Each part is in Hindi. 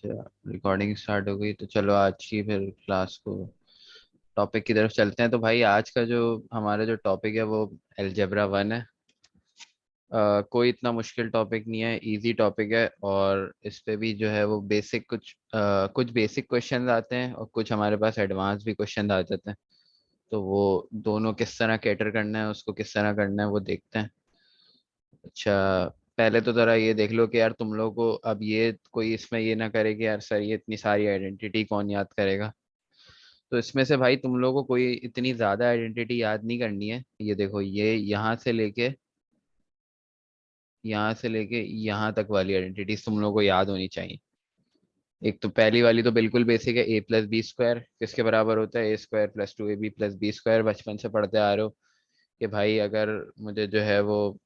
अच्छा, रिकॉर्डिंग स्टार्ट हो गई तो चलो आज की फिर क्लास को टॉपिक की तरफ चलते हैं। तो भाई आज का जो हमारा जो टॉपिक है वो अलजेब्रा 1 है। कोई इतना मुश्किल टॉपिक नहीं है, इजी टॉपिक है। और इस पे भी जो है वो बेसिक कुछ बेसिक क्वेश्चंस आते हैं और कुछ हमारे पास एडवांस भी क्वेश्चंस आ जाते हैं। तो वो दोनों किस तरह कैटर करना है, उसको किस तरह करना है वो देखते हैं। अच्छा, पहले तो जरा ये देख लो कि यार तुम लोग को अब ये कोई इसमें ये ना करे कि यार सर ये इतनी सारी आइडेंटिटी कौन याद करेगा। तो इसमें से भाई तुम लोगों को कोई इतनी ज्यादा आइडेंटिटी याद नहीं करनी है। ये देखो, ये यहाँ से लेके यहाँ तक वाली आइडेंटिटी तुम लोगों को याद होनी चाहिए। एक तो पहली वाली तो बिल्कुल बेसिक है, a+b² किसके बराबर होता है, a² + 2ab + b²। बचपन से पढ़ते आ रहे हो कि भाई अगर मुझे जो है वो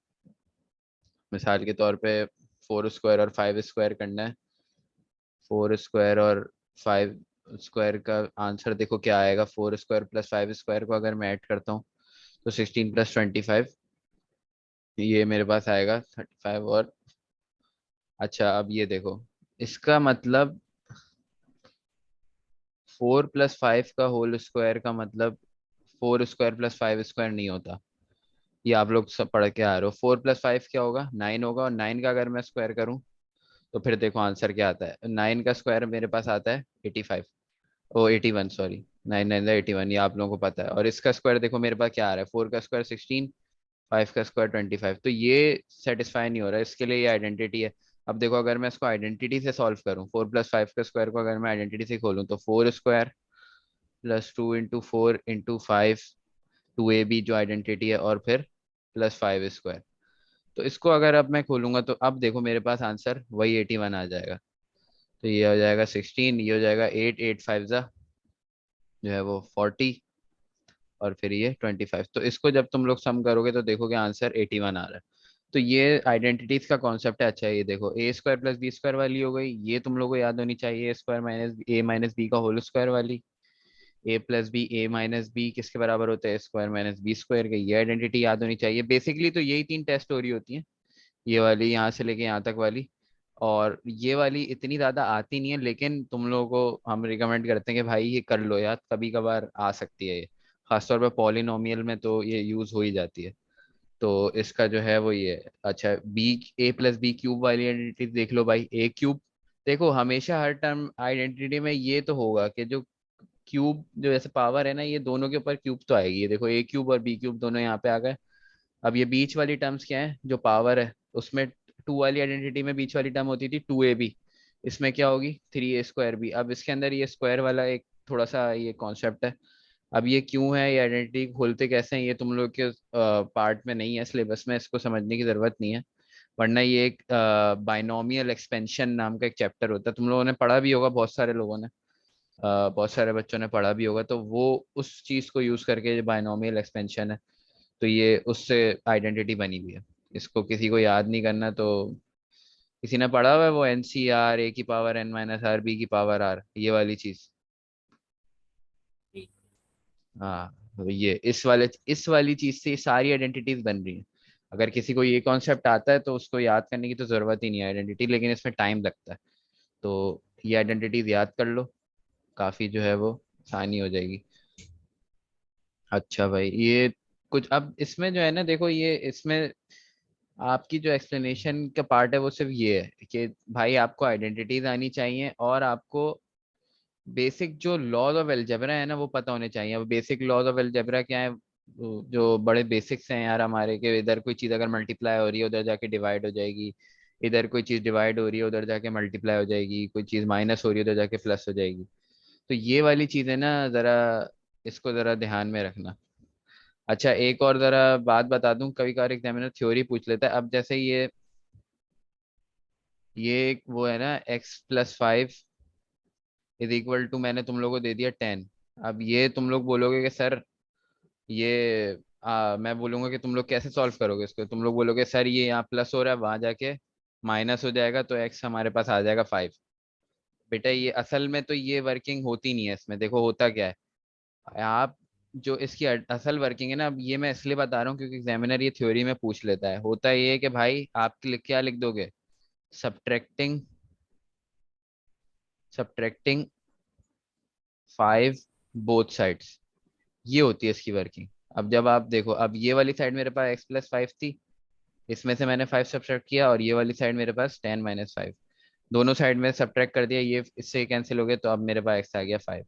मिसाल के तौर पे 4² और 5² करना है, 4² और 5² का आंसर देखो क्या आएगा। 4² + 5² को अगर मैं ऐड करता हूँ तो 16 + 25, ये मेरे पास आएगा 35। और अच्छा, अब ये देखो, इसका मतलब 4+5 का होल स्क्वायर का मतलब 4² + 5² नहीं होता। ये आप लोग सब पढ़ के आ रहे हो। 4+5 क्या होगा, 9 होगा। और 9 का अगर मैं स्क्वायर करूं तो फिर देखो आंसर क्या आता है। 9 का स्क्वायर मेरे पास आता है 85, ओ 81, सॉरी। 9 9 81, ये आप लोगों को पता है। और इसका स्क्वायर देखो मेरे पास क्या आ रहा है, 4 का स्क्वायर 16, 5 का स्क्वायर 25। तो ये सेटिस्फाई नहीं हो रहा है, इसके लिए ये आइडेंटिटी है। अब देखो अगर मैं इसको आइडेंटिटी से सॉल्व करूं, 4+5 का स्क्वायर को अगर मैं आइडेंटिटी से खोलूं तो 4² + 2 × 4 × 5 2ab जो आइडेंटिटी है, और फिर +5²। तो इसको अगर अब मैं खोलूंगा तो अब देखो मेरे पास आंसर वही 81 आ जाएगा। तो ये हो जाएगा 16, ये हो जाएगा 8, 8 5 जो है वो 40, और फिर ये 25। तो इसको जब तुम लोग सम करोगे तो देखोगे आंसर 81 आ रहा है। तो ये आइडेंटिटीज का कॉन्सेप्ट है। अच्छा, ये देखो a² + b² वाली हो गई, ये तुम लोग को याद होनी चाहिए। a² - a - b का होल स्क्वायर वाली, a+b किसके बराबर होता है, a² - b² के। ये आइडेंटिटी याद होनी चाहिए। बेसिकली तो यही तीन टेस्ट हो रही होती हैं, ये वाली यहाँ से लेके यहाँ तक वाली। और ये वाली इतनी ज्यादा आती नहीं है, लेकिन तुम लोगों को हम रिकमेंड करते हैं कि भाई ये कर लो यार, कभी कभार आ सकती है ये। खासतौर पे पॉलिनोमियल में तो ये यूज हो ही जाती है। तो इसका जो है वो ये। अच्छा, बी a+b³ वाली आइडेंटिटी देख लो भाई, a³। देखो हमेशा हर टर्म आइडेंटिटी में ये तो होगा कि जो क्यूब जो ऐसे पावर है ना, ये दोनों के ऊपर क्यूब तो आएगी। ये देखो a³ और b³ दोनों यहाँ पे आ गए। अब ये बीच वाली टर्म्स क्या है, जो पावर है उसमें 2 वाली आइडेंटिटी में बीच वाली टर्म होती थी 2ab। इसमें क्या होगी, 3a²b। अब इसके अंदर ये स्क्वायर वाला एक थोड़ा सा ये कॉन्सेप्ट है। अब ये क्यों है, ये आइडेंटिटी खोलते कैसे हैं, ये तुम लोग के पार्ट में नहीं है, सिलेबस में, इसको समझने की जरूरत नहीं है। वरना ये एक बाइनोमियल एक्सपेंशन नाम का एक चैप्टर होता है, तुम लोगों ने पढ़ा भी होगा, बहुत सारे लोगों ने बहुत सारे बच्चों ने पढ़ा भी होगा। तो वो उस चीज को यूज करके जो बाइनोमियल एक्सपेंशन है, तो ये उससे आइडेंटिटी बनी हुई है। इसको किसी को याद नहीं करना। तो किसी ने पढ़ा हुआ है वो NCR, a⁻n - r b⁻r, ये वाली चीज। हाँ, तो ये इस वाली चीज से ये सारी आइडेंटिटीज बन रही हैं। अगर किसी को ये कॉन्सेप्ट आता है तो उसको याद करने की तो जरूरत ही नहीं है आइडेंटिटी, लेकिन इसमें टाइम लगता है। तो ये आइडेंटिटीज याद कर लो, काफी जो है वो आसानी हो जाएगी। अच्छा भाई, ये कुछ अब इसमें जो है ना, देखो ये इसमें आपकी जो एक्सप्लेनेशन का पार्ट है वो सिर्फ ये है कि भाई आपको आइडेंटिटीज आनी चाहिए, और आपको बेसिक जो लॉज ऑफ अलजेब्रा है ना वो पता होने चाहिए। अब बेसिक लॉज ऑफ अलजेब्रा क्या है, जो बड़े बेसिक्स हैं यार हमारे, के इधर कोई चीज़ अगर मल्टीप्लाई हो रही है उधर जाके डिवाइड हो जाएगी, इधर कोई चीज़ डिवाइड हो रही है उधर जाके मल्टीप्लाई हो जाएगी, कोई चीज़ माइनस हो रही है उधर जाके प्लस हो जाएगी। तो ये वाली चीज़ें ना ज़रा, इसको ज़रा ध्यान में रखना। अच्छा, एक और ज़रा बात बता दूं, कभी कभार एग्जामिनर थ्योरी पूछ लेता है। अब जैसे ये एक वो है ना, x + 5 = मैंने तुम लोगों को दे दिया 10। अब ये तुम लोग बोलोगे कि सर ये मैं बोलूंगा कि तुम लोग कैसे सॉल्व करोगे इसको, तुम लोग बोलोगे सर ये यहाँ प्लस हो रहा है, वहां जाके माइनस हो जाएगा, तो x हमारे पास आ जाएगा 5। बेटा ये असल में तो ये वर्किंग होती नहीं है। इसमें देखो होता क्या है, आप जो इसकी असल वर्किंग है ना, अब ये मैं इसलिए बता रहा हूँ क्योंकि एग्जामिनर ये थ्योरी में पूछ लेता है। होता ये है कि भाई आप क्या लिख दोगे, सब्ट्रैक्टिंग सब्ट्रैक्टिंग 5 बोथ साइड्स, ये होती है इसकी वर्किंग। अब जब आप देखो, अब ये वाली साइड मेरे पास x+5 थी, इसमें से मैंने 5 सब्ट्रैक्ट किया, और ये वाली साइड मेरे पास 10 - 5, दोनों साइड में सब्ट्रैक्ट कर दिया, ये इससे कैंसिल हो गया, तो अब मेरे पास x आ गया 5।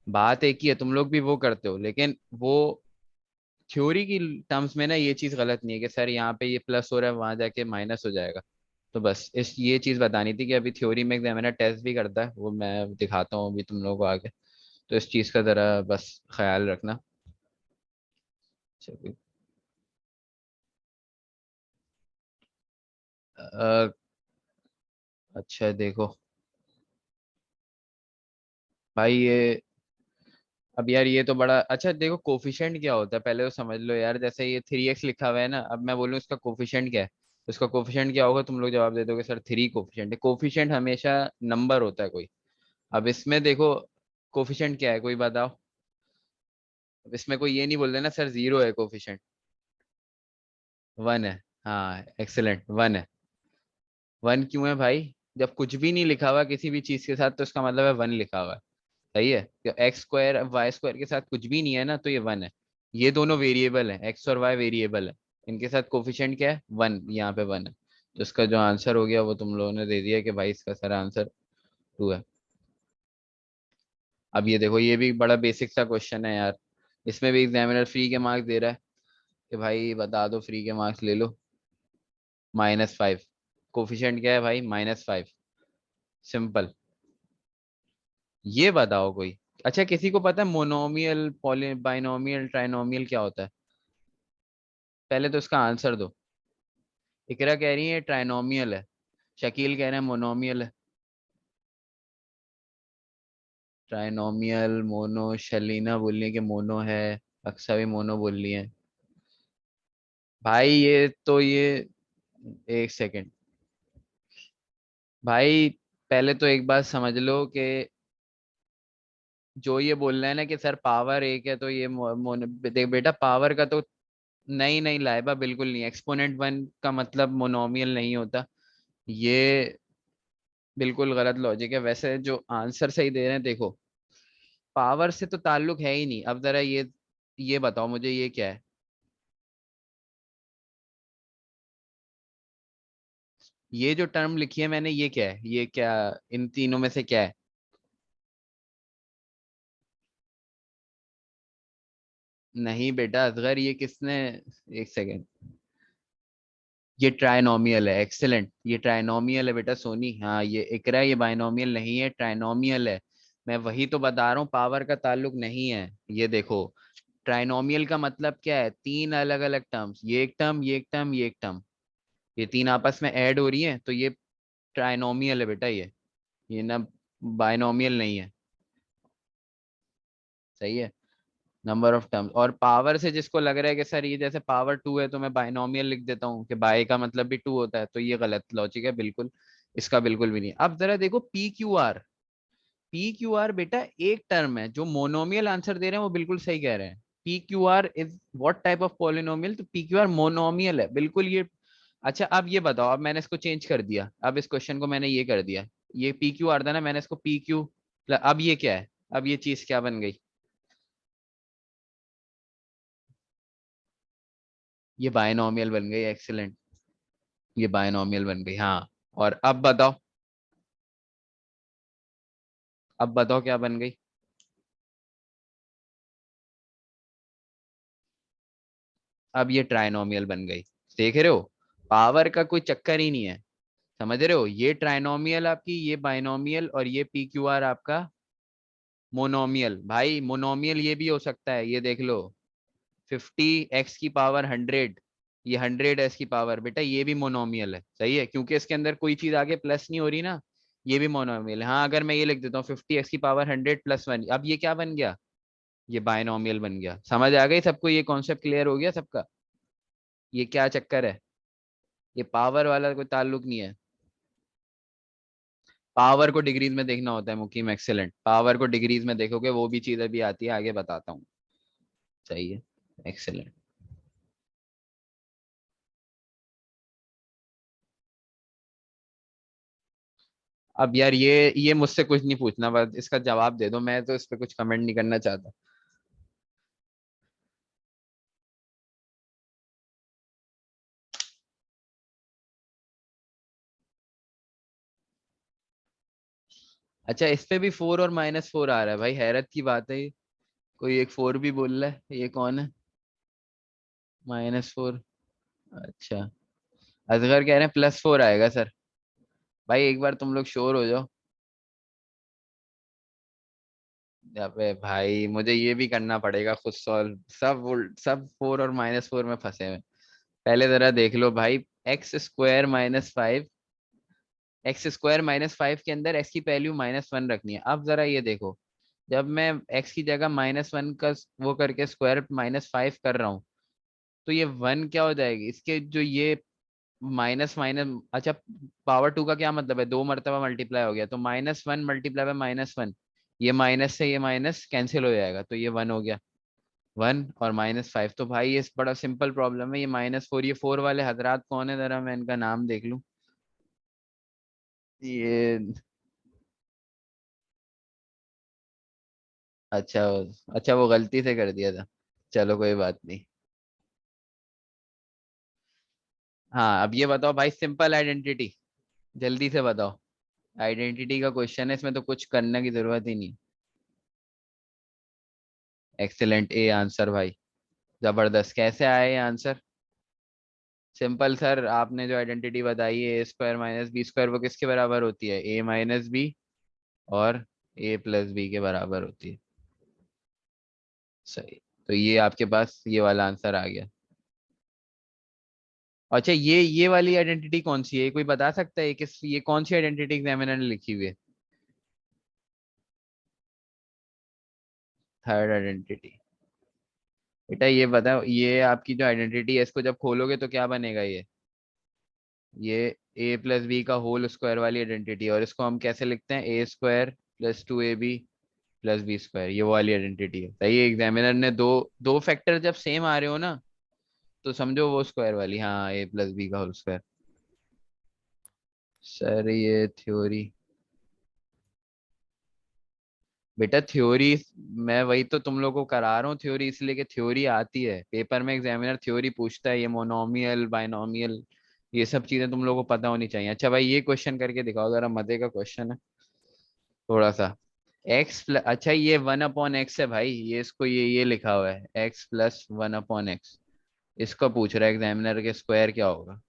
बात एक ही है, तुम लोग भी वो करते हो, लेकिन वो थ्योरी की टर्म्स में ना ये चीज गलत नहीं है कि सर यहाँ पे ये प्लस हो रहा है, वहां जाके माइनस हो जाएगा। तो बस इस ये चीज बतानी थी कि अभी थ्योरी में एग्जामिनर टेस्ट भी करता है, वो मैं दिखाता हूँ अभी तुम लोगों को आगे। तो इस चीज का जरा बस ख्याल रखना। चलिए। अच्छा देखो भाई, ये अब यार ये तो बड़ा अच्छा, देखो कोफिशिएंट क्या होता है पहले तो समझ लो यार। जैसे ये 3x लिखा हुआ है ना, अब मैं बोलूँ इसका कोफिशिएंट क्या है, तो इसका कोफिशिएंट क्या होगा, तुम लोग जवाब दे दोगे सर 3 कोफिशिएंट है। कोफिशिएंट हमेशा नंबर होता है कोई। अब इसमें देखो कोफिशिएंट क्या है, कोई बताओ। अब इसमें कोई ये नहीं बोल देना सर 0 है कोफिशिएंट। 1 है। हाँ एक्सेलेंट, 1 है। 1 क्यों है भाई? जब कुछ भी नहीं लिखा हुआ किसी भी चीज के साथ, तो इसका मतलब है 1 लिखा हुआ है। सही है। तो x² y² के साथ कुछ भी नहीं है ना, तो ये 1 है। ये दोनों वेरिएबल है, x और y वेरिएबल है। इनके साथ कोफिशिएंट क्या है, 1, यहाँ पे 1 है। तो इसका जो आंसर हो गया वो तुम लोगों ने दे दिया कि भाई इसका सर आंसर 2 है। अब ये देखो, ये भी बड़ा बेसिक सा क्वेश्चन है यार। इसमें भी एग्जामिनर फ्री के मार्क्स दे रहा है कि भाई बता दो, फ्री के मार्क्स ले लो। -5, कोफिशिएंट क्या है भाई, -5। सिंपल। ये बताओ कोई। अच्छा किसी को पता है मोनोमियल, पॉली बाइनोमियल, ट्राइनोमियल क्या होता है? पहले तो इसका आंसर दो। इकरा कह रही है ट्राइनोमियल है, शकील कह रहे हैं मोनोमियल है। ट्राइनोमियल, मोनो, शलीना बोल रही है कि मोनो है, अक्सा भी मोनो बोल रही है। भाई ये तो ये, एक सेकंड भाई, पहले तो एक बात समझ लो कि जो ये बोल रहे हैं ना कि सर पावर एक है, तो ये देख बेटा, पावर का तो नहीं नहीं लाइबा, बिल्कुल नहीं। एक्सपोनेंट 1 का मतलब मोनोमियल नहीं होता। ये बिल्कुल गलत लॉजिक है। वैसे जो आंसर सही दे रहे हैं देखो, पावर से तो ताल्लुक है ही नहीं। अब जरा ये बताओ मुझे, ये क्या है? ये जो टर्म लिखी है मैंने, ये क्या है, ये क्या, इन तीनों में से क्या है? नहीं बेटा असगर, ये किसने, एक सेकेंड, ये ट्राइनोमियल है। एक्सेलेंट, ये ट्राइनोमियल है बेटा सोनी। हाँ ये इकरा, ये बाइनोमियल नहीं है, ट्राइनोमियल है। मैं वही तो बता रहा हूँ, पावर का ताल्लुक नहीं है। ये देखो, ट्राइनोमियल का मतलब क्या है, तीन अलग अलग टर्म्स, ये एक टर्म, ये एक टर्म, ये एक टर्म, ये तीन आपस में ऐड हो रही है, तो ये ट्राइनोमियल है बेटा। ये ना बाइनोमियल नहीं है। सही है। नंबर ऑफ टर्म्स, और पावर से जिसको लग रहा है कि सर ये जैसे पावर 2 है तो मैं बाइनोमियल लिख देता हूँ कि बाई का मतलब भी 2 होता है, तो ये गलत लॉजिक है बिल्कुल। इसका बिल्कुल भी नहीं। अब जरा देखो PQR। PQR बेटा एक टर्म है, जो मोनोमियल आंसर दे रहे हैं वो बिल्कुल सही कह रहे हैं। PQR is what type of polynomial, तो PQR मोनोमियल है बिल्कुल ये। अच्छा अब ये बताओ, अब मैंने इसको चेंज कर दिया, अब इस क्वेश्चन को मैंने ये कर दिया, ये PQR था ना, मैंने इसको PQ, अब ये क्या है, अब ये चीज क्या बन गई? ये बायनोमियल बन गई। एक्सीलेंट, ये बायनोमियल बन गई हाँ। और अब बताओ, अब बताओ क्या बन गई? अब ये ट्राइनोमियल बन गई। देख रहे हो, पावर का कोई चक्कर ही नहीं है। समझ रहे हो, ये ट्राइनोमियल आपकी, ये बाइनोमियल, और ये PQR आपका मोनोमियल। भाई मोनोमियल ये भी हो सकता है, ये देख लो, 50x⁻100, ये 100x बेटा, ये भी मोनोमियल है। सही है, क्योंकि इसके अंदर कोई चीज आगे प्लस नहीं हो रही ना, ये भी मोनोमियल है। हाँ अगर मैं ये लिख देता हूँ 50x⁻100 + 1, अब ये क्या बन गया, ये बायनोमियल बन गया। समझ आ गई सबको, ये कॉन्सेप्ट क्लियर हो गया सबका? ये क्या चक्कर है, ये पावर वाला कोई ताल्लुक नहीं है। पावर को डिग्रीज में देखना होता है मुकीम। एक्सेलेंट, पावर को डिग्रीज में देखोगे वो भी चीज अभी आती है, आगे बताता हूँ। सही है। एक्सेलेंट। अब यार ये मुझसे कुछ नहीं पूछना, बस इसका जवाब दे दो, मैं तो इस पे कुछ कमेंट नहीं करना चाहता। अच्छा, इस पे भी 4 और -4 आ रहा है भाई, हैरत की बात है ये। कोई एक 4 भी बोल रहा है, ये कौन है? -4। अच्छा, असगर कह रहे हैं +4 आएगा सर। भाई एक बार तुम लोग श्योर हो जाओ। अबे भाई मुझे ये भी करना पड़ेगा खुद सॉल्व, सब 4 और -4 में फंसे हुए। पहले जरा देख लो भाई। x² - 5 के अंदर x की वैल्यू -1 रखनी है। अब जरा ये देखो, जब मैं x की जगह -1 का वो करके स्क्वायर -5 कर रहा हूँ, तो ये 1 क्या हो जाएगी इसके जो ये माइनस माइनस। अच्छा, पावर 2 का क्या मतलब है, 2 मरतबा मल्टीप्लाई हो गया, तो -1 मल्टीप्लाई बाय -1, ये माइनस से ये माइनस कैंसिल हो जाएगा, तो ये 1 हो गया। 1 और -5, तो भाई ये बड़ा सिंपल प्रॉब्लम है। ये -4, ये 4 वाले हजरात कौन है, जरा मैं इनका नाम देख लूं। ये अच्छा, अच्छा वो गलती से कर दिया था। चलो कोई बात नहीं। हाँ अब ये बताओ भाई, सिंपल आइडेंटिटी, जल्दी से बताओ। आइडेंटिटी का क्वेश्चन है, इसमें तो कुछ करने की जरूरत ही नहीं। एक्सेलेंट, ए आंसर भाई। जबरदस्त, कैसे आए ये आंसर? सिंपल सर, आपने जो आइडेंटिटी बताई है A² - B², वो किसके बराबर होती है? A - B और A+B के बराबर होती है। सही। तो ये आपके पास ये वाला आंसर आ गया। अच्छा, ये वाली आइडेंटिटी कौन सी है, कोई बता सकता है ये कौन सी आइडेंटिटी एग्जामिनर ने लिखी हुई है? Third identity. बेटा ये बताओ, ये आपकी जो आइडेंटिटी है, इसको जब खोलोगे तो क्या बनेगा ये A+B का होल स्क्वायर वाली आइडेंटिटी है, और इसको हम कैसे लिखते हैं? A² + 2AB + B², ये वो वाली आइडेंटिटी है। सही है, एग्जामिनर ने दो दो फैक्टर जब सेम आ रहे हो ना, तो समझो वो स्क्वायर वाली, हाँ A+B का होल स्क्वायर। सर ये थ्योरी, बेटा थ्योरी, मैं वही तो तुम लोगों को करा रहा हूँ थ्योरी, इसलिए कि थ्योरी आती है पेपर में, एग्जामिनर थ्योरी पूछता है, ये मोनोमियल बाइनोमियल, ये सब चीजें तुम लोगों को पता होनी चाहिए। अच्छा भाई, ये क्वेश्चन करके दिखाओ जरा, मजे का क्वेश्चन है थोड़ा सा। अच्छा ये 1/x है भाई, ये इसको ये लिखा हुआ है x + 1/x, इसको पूछ रहा है एग्जामिनर के स्क्वायर क्या होगा।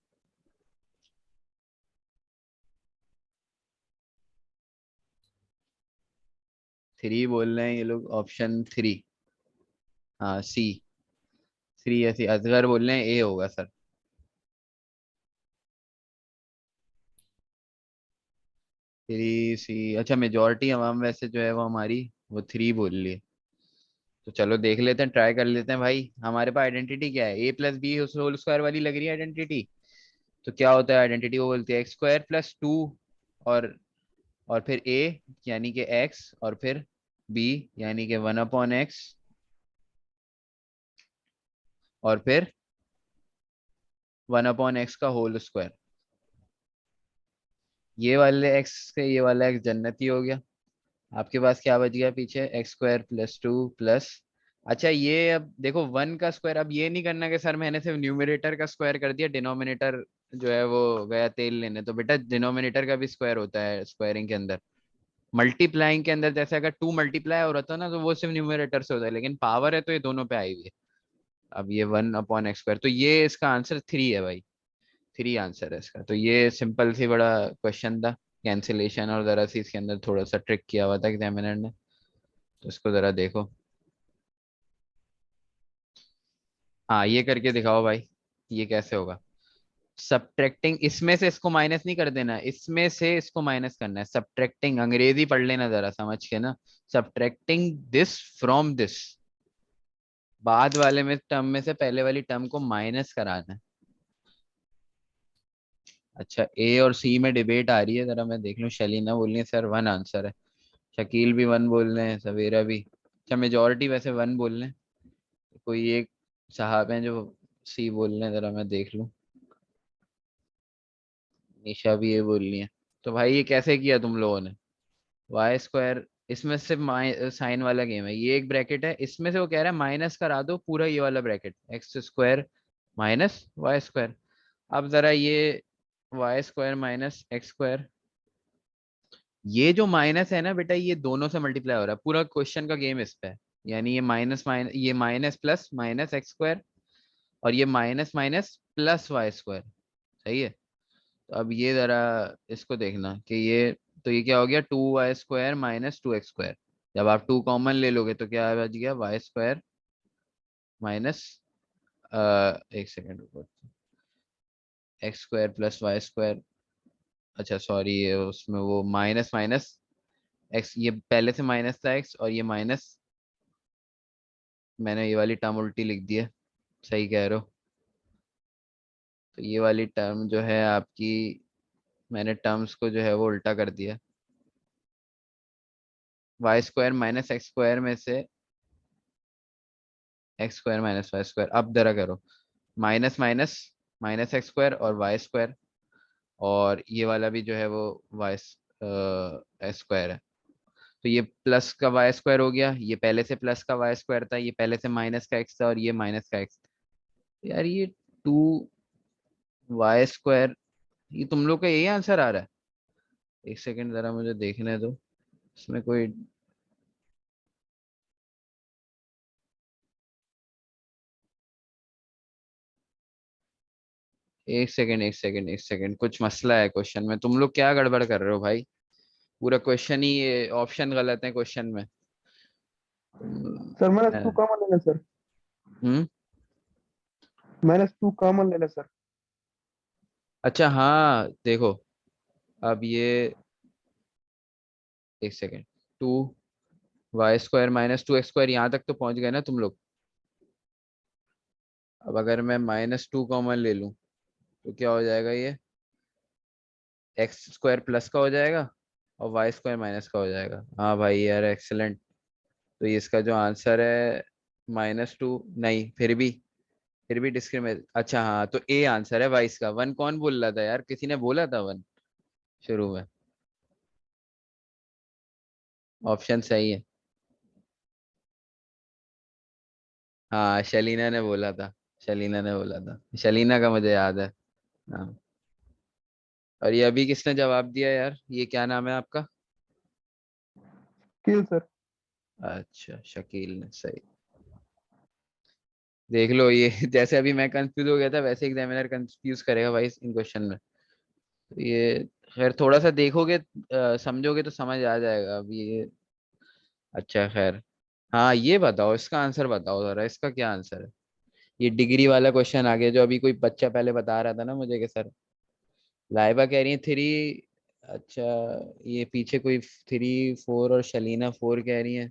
3 बोल रहे हैं ये लोग, ऑप्शन 3। हाँ सी, 3 ऐसी, असगर बोल रहे हैं ए होगा सर। 3 सी, अच्छा मेजोरिटी अवाम वैसे जो है वो हमारी, वो 3 बोल रही है। तो चलो देख लेते हैं, ट्राई कर लेते हैं भाई। हमारे पास आइडेंटिटी क्या है, A+B होल स्क्वायर वाली लग रही है आइडेंटिटी। तो क्या होता है आइडेंटिटी, वो बोलती है x² + 2 और और फिर A यानी कि x, और फिर B यानी कि 1/x, और फिर 1/x का होल स्क्वायर। ये वाले x से ये वाला x जन्नती हो गया। आपके पास क्या बच गया पीछे, x² + 2 प्लस। अच्छा ये अब देखो 1 का स्क्वायर, अब ये नहीं करना कि सर मैंने सिर्फ न्यूमरेटर का स्क्वायर कर दिया, डिनोमिनेटर जो है वो गया तेल लेने, तो बेटा डिनोमिनेटर का भी स्क्वायर होता है स्क्वायरिंग के अंदर। मल्टीप्लाइंग के अंदर जैसे अगर 2 मल्टीप्लाई हो रहा था ना, तो वो सिर्फ न्यूमरेटर से होता है, लेकिन पावर है तो ये दोनों पे आई हुई है। अब ये 1/x², तो ये इसका आंसर 3 है भाई। 3 आंसर है इसका, तो ये सिंपल सी बड़ा क्वेश्चन था, कैंसिलेशन, और जरा सी इसके अंदर थोड़ा सा ट्रिक किया हुआ था एग्जामिनर ने, तो इसको जरा देखो। हाँ ये करके दिखाओ भाई, ये कैसे होगा? सब्ट्रैक्टिंग, इसमें से इसको माइनस नहीं कर देना, इसमें से इसको माइनस करना है। सब्ट्रैक्टिंग, अंग्रेजी पढ़ लेना जरा समझ के ना। सब्ट्रैक्टिंग दिस फ्रॉम दिस, बाद वाले में टर्म में से पहले वाली टर्म को माइनस कराना है। अच्छा, ए और सी में डिबेट आ रही है, जरा मैं देख लूं। शलीना बोल रही है सर 1 आंसर है, शकील भी 1 बोल रहे हैं, सवेरा भी। अच्छा मेजोरिटी वैसे 1 बोल रहे हैं, कोई एक साहब हैं जो सी बोल रहे हैं, जरा मैं देख लूं। निशा भी ये बोल रही है। तो भाई ये कैसे किया तुम लोगों ने? वाई स्क्वायर, इसमें सिर्फ साइन वाला गेम है, ये एक ब्रैकेट है, इसमें से वो कह रहा है माइनस करा दो पूरा ये वाला bracket, x square minus y square. अब जरा ये y square minus x square, ये जो माइनस है ना बेटा, ये दोनों से मल्टीप्लाई हो रहा है, पूरा क्वेश्चन का गेम इस पे है। यानी ये माइनस माइनस, ये minus plus minus x square, और ये minus minus plus y square. सही है। तो अब ये जरा इसको देखना कि ये, तो ये क्या हो गया, 2y square minus 2x square. जब आप 2 कॉमन ले लोगे तो क्या बच गया, वाई स्क्वायर माइनस, एक सेकेंड रुको, x square plus y square. अच्छा सॉरी, ये उसमें वो माइनस माइनस एक्स, ये पहले से माइनस था एक्स, और ये माइनस, मैंने ये वाली टर्म उल्टी लिख दी है। सही कह रहे हो। तो ये वाली टर्म जो है आपकी, मैंने टर्म्स को जो है वो उल्टा कर दिया। Y square minus x square में से x square minus y square, अब जरा करो, minus minus minus x square और वाई स्क्वायर, और ये वाला भी जो है वो वाई स्क्वायर है। तो ये प्लस का वाई स्क्वायर हो गया, ये पहले से प्लस का वाई स्क्वायर था, ये पहले से माइनस का एक्स था, और ये माइनस का एक्स। यार ये 2y स्क्वायर, ये तुम लोग का यही आंसर आ रहा है? एक सेकंड जरा मुझे देखने दो, इसमें कोई, एक सेकंड एक सेकंड एक सेकंड, कुछ मसला है क्वेश्चन में, तुम लोग क्या गड़बड़ कर रहे हो भाई? पूरा क्वेश्चन ही, ऑप्शन गलत है क्वेश्चन में। सर माइनस टू हम्म। कॉमन लेना सर। हम्म? माइनस टू कॉमन लेना सर। अच्छा हाँ देखो, अब ये, एक second, 2y square minus 2x square, यहाँ तक तो पहुंच गए ना तुम लोग? अब अगर मैं -2 कॉमन ले लूं तो क्या हो जाएगा, ये एक्स स्क्वायर प्लस का हो जाएगा, और वाई स्क्वायर माइनस का हो जाएगा। हाँ भाई यार एक्सेलेंट। तो ये इसका जो आंसर है, -2 नहीं, फिर भी डिस्क्रिमिनेट, अच्छा हाँ, तो ए आंसर है वाइस का। वन कौन बोल रहा था यार, किसी ने बोला था वन शुरू में? ऑप्शन सही है। हाँ शलीना ने बोला था, शलीना ने बोला था, शलीना का मुझे याद है। हाँ। और ये अभी किसने जवाब दिया यार, ये क्या नाम है आपका? किल सर। अच्छा शकील ने, सही। देख लो ये जैसे अभी मैं कंफ्यूज हो गया था, वैसे एग्जामिनर कंफ्यूज करेगा भाई इन क्वेश्चन में। तो ये, खैर थोड़ा सा देखोगे, समझोगे तो समझ आ जाएगा अब ये। अच्छा खैर, हाँ ये बताओ, इसका आंसर बताओ जरा, इसका क्या आंसर है? ये डिग्री वाला क्वेश्चन आ गया, जो अभी कोई बच्चा पहले बता रहा था ना मुझे कि सर, लाइबा कह रही है 3। अच्छा, ये पीछे कोई 3 4 और शलीना 4 कह रही है,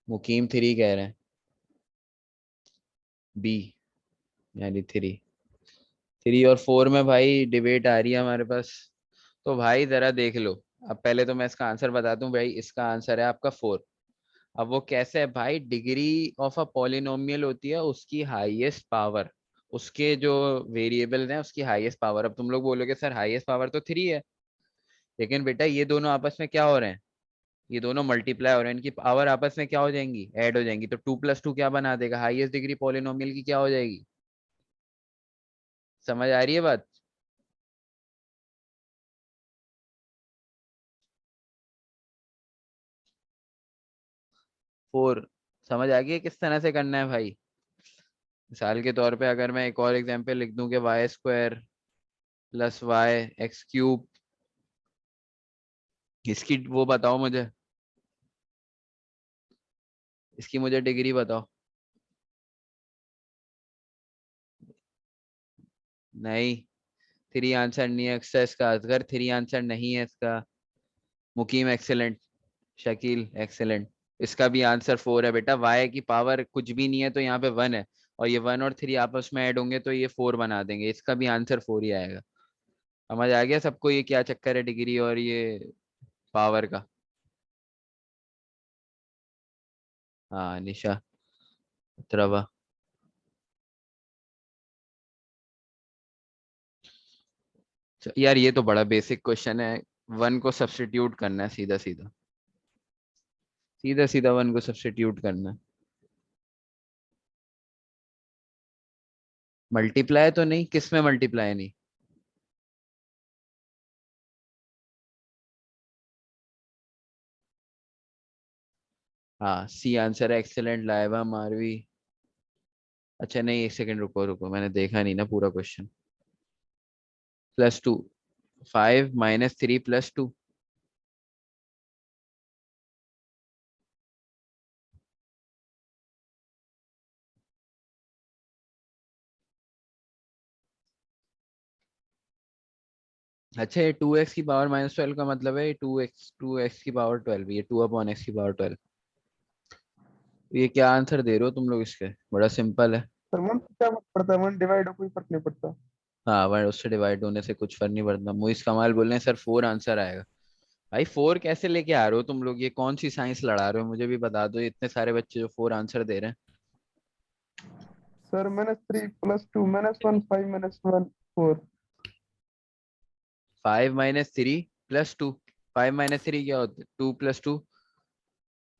मुकीम 3 कह रहे हैं, बी यानी 3 और 4 में भाई डिबेट आ रही है हमारे पास। तो भाई जरा देख लो, अब पहले तो मैं इसका आंसर बता दूं भाई, इसका आंसर है आपका 4। अब वो कैसे है भाई, डिग्री ऑफ अ पॉलिनोमियल होती है उसकी हाईएस्ट पावर, उसके जो वेरिएबल हैं उसकी हाईएस्ट पावर। अब तुम लोग बोलोगे सर हाईएस्ट पावर तो 3 है, लेकिन बेटा ये दोनों आपस में क्या हो रहे हैं, ये दोनों मल्टीप्लाई हो रहे हैं, इनकी पावर आपस में क्या हो जाएंगी, ऐड हो जाएंगी। तो 2 + 2 क्या बना देगा, हाईएस्ट डिग्री पॉलिनोमियल की क्या हो जाएगी? समझ आ रही है बात? 4, समझ आ गई किस तरह से करना है भाई? मिसाल के तौर पे अगर मैं एक और एग्जांपल लिख दूं कि y² + y x³ इसकी वो बताओ मुझे, इसकी मुझे डिग्री बताओ। नहीं, 3 आंसर नहीं है इसका, अगर 3 आंसर नहीं है इसका। मुकीम एक्सेलेंट, शकील एक्सेलेंट, इसका भी आंसर 4 है बेटा। y की पावर कुछ भी नहीं है तो यहाँ पे 1 है, और ये 1 और 3 आपस में ऐड होंगे तो ये 4 बना देंगे, इसका भी आंसर 4 ही आएगा। समझ आ गया सबको ये क्या चक्कर है डिग्री और ये पावर का? हाँ निशा त्रवा। यार ये तो बड़ा बेसिक क्वेश्चन है, वन को सब्स्टिट्यूट करना है, सीधा सीधा सीधा सीधा वन को सब्स्टिट्यूट करना है। मल्टीप्लाई तो नहीं, किस में मल्टीप्लाई नहीं? हाँ सी आंसर है, एक्सेलेंट लाइबा मारवी। अच्छा नहीं, एक सेकंड रुको रुको, मैंने देखा नहीं ना पूरा क्वेश्चन। +2, 5 - 3 + 2। अच्छा ये 2x की पावर -12 का मतलब है ये 2x की पावर 12, ये 2/x की पावर 12। ये क्या आंसर दे रहे हो तुम लोग इसके? बड़ा सिंपल है। सर वन से क्या फर्क पड़ता है, वन डिवाइड हो कोई फर्क नहीं पड़ता। हाँ वन उससे डिवाइड होने से कुछ फर्क नहीं पड़ता। मोइस कमाल बोल रहे हैं सर 4 आंसर आएगा। भाई 4 कैसे लेके आ रहे हो तुम लोग? ये कौन सी साइंस लड़ा रहे हो, मुझे भी बता दो। इतने सारे बच्चे जो 4 आंसर दे रहे हैं। सर -3 +2 -1 5 -1 4। 5 - 3 + 2। 5 - 3 क्या होता है? 2 + 2।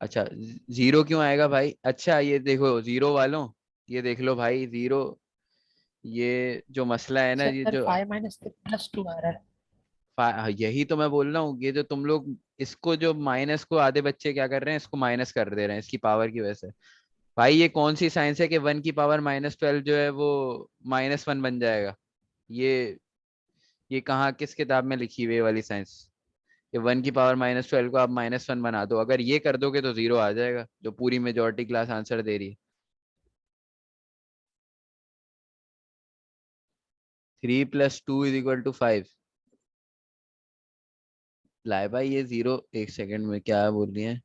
अच्छा जीरो क्यों आएगा भाई? अच्छा ये देखो जीरो वालों, ये देख लो भाई जीरो, ये जो मसला है ना, ये सर जो 5 - 3 + 2 आ रहा है। यही तो मैं बोल रहा हूँ। ये जो तुम लोग इसको जो माइनस को आधे बच्चे क्या कर रहे हैं, इसको माइनस कर दे रहे हैं इसकी पावर की वजह से। भाई ये कौन सी साइंस है कि वन की पावर -12 जो है वो -1 बन जाएगा? ये ये कहाँ किस किताब में लिखी हुई है ये वाली साइंस? कि वन की पावर -12 को आप -1 बना दो, अगर ये कर दोगे तो जीरो आ जाएगा, जो पूरी मेजोरिटी क्लास आंसर दे रही है। 3 + 2 = 5। लाए भाई ये जीरो, एक सेकंड में क्या बोल रही है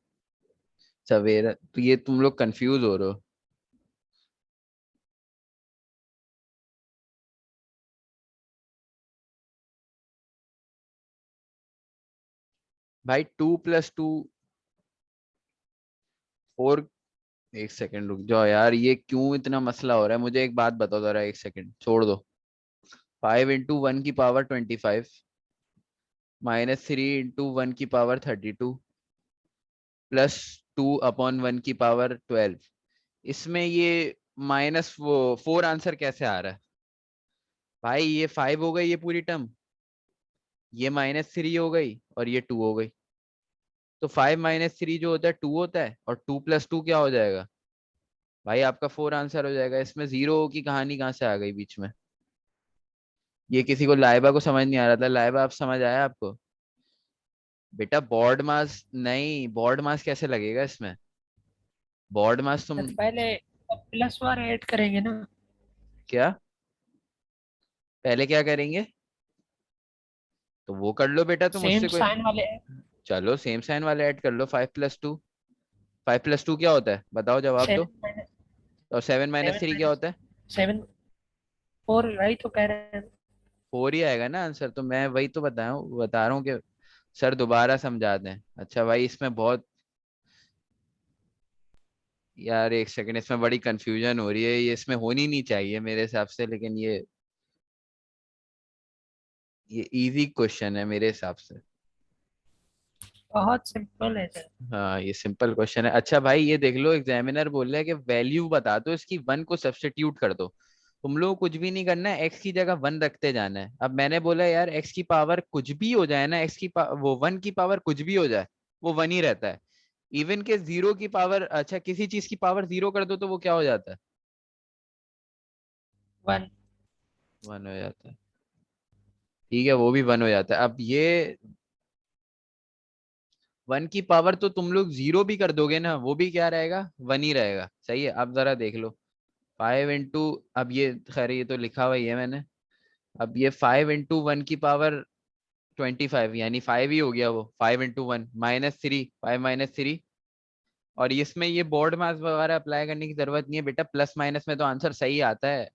सवेरा? तो ये तुम लोग कंफ्यूज हो रहे हो। भाई 2 + 2 4। एक सेकंड रुक जाओ यार, ये क्यों इतना मसला हो रहा है? मुझे एक बात बताओ जरा, एक सेकंड छोड़ दो। 5 × 1 की पावर 25 -3 × 1 की पावर 32 +2/1 की पावर 12। इसमें ये माइनस वो 4 आंसर कैसे आ रहा है? भाई ये 5 हो गई ये पूरी टर्म, ये -3 हो गई और ये 2 हो गई। तो 5 - 3 जो होता है 2 होता है, और 2 + 2 क्या हो जाएगा? भाई आपका 4 आंसर हो जाएगा। इसमें जीरो की कहानी कहाँ से आ गई बीच में? ये किसी को लाइबा को समझ नहीं आ रहा था। लाइबा आप समझ आया आपको? बेटा बॉर्ड मास नहीं, बॉर्ड मास कैसे लगेगा इसमें? बॉर्ड मास तुम सर पहले +1 ऐड करेंगे ना। क्या पहले क्या करेंगे? तो वो कर लो बेटा, तुम सेम उससे कोई। साइन वाले। चलो सेम साइन वाले ऐड कर लो। 5 + 2, 5 + 2 क्या होता है बताओ, जवाब दो। 7 और 7 - 3 क्या होता है? 7 4 वही तो कह रहे हैं। 4 ही आएगा ना आंसर। तो मैं वही तो बता रहा हूँ कि सर दोबारा समझा दें। अच्छा भाई इसमें बहुत, यार एक सेकंड, इसमें बड़ी कंफ्यूजन हो रही है। ये इसमें होनी नहीं चाहिए मेरे हिसाब से, लेकिन ये इजी क्वेश्चन है मेरे हिसाब से। बहुत सिंपल है सर। हाँ ये सिंपल क्वेश्चन है। अच्छा भाई ये देख लो, एग्जामिनर बोल रहा है कि वैल्यू बता दो इसकी, वन को सब्स्टिट्यूट कर दो। तुम लोग कुछ भी नहीं करना है, एक्स की जगह वन रखते जाना है। अब मैंने बोला यार एक्स की पावर कुछ भी हो जाए ना, वो वन की पावर कुछ भी हो जाए, वो वन ही रहता है। इवन के जीरो की पावर, अच्छा किसी चीज की पावर जीरो कर दो तो वो क्या हो जाता है? 1। वन हो जाता है। ठीक है वो भी वन हो जाता है। अब ये वन की पावर तो तुम लोग जीरो भी कर दोगे ना, वो भी क्या रहेगा? वन ही रहेगा। सही है, अब जरा देख लो। 5 × अब ये खैर ये तो लिखा हुआ ही है मैंने। अब ये 5 × 1 की पावर 25, यानी 5 ही हो गया वो। 5 × 1 -3, 5 - 3। और इसमें ये बोर्ड मास वगैरह अप्लाई करने की जरूरत नहीं है बेटा, प्लस माइनस में तो आंसर सही आता है।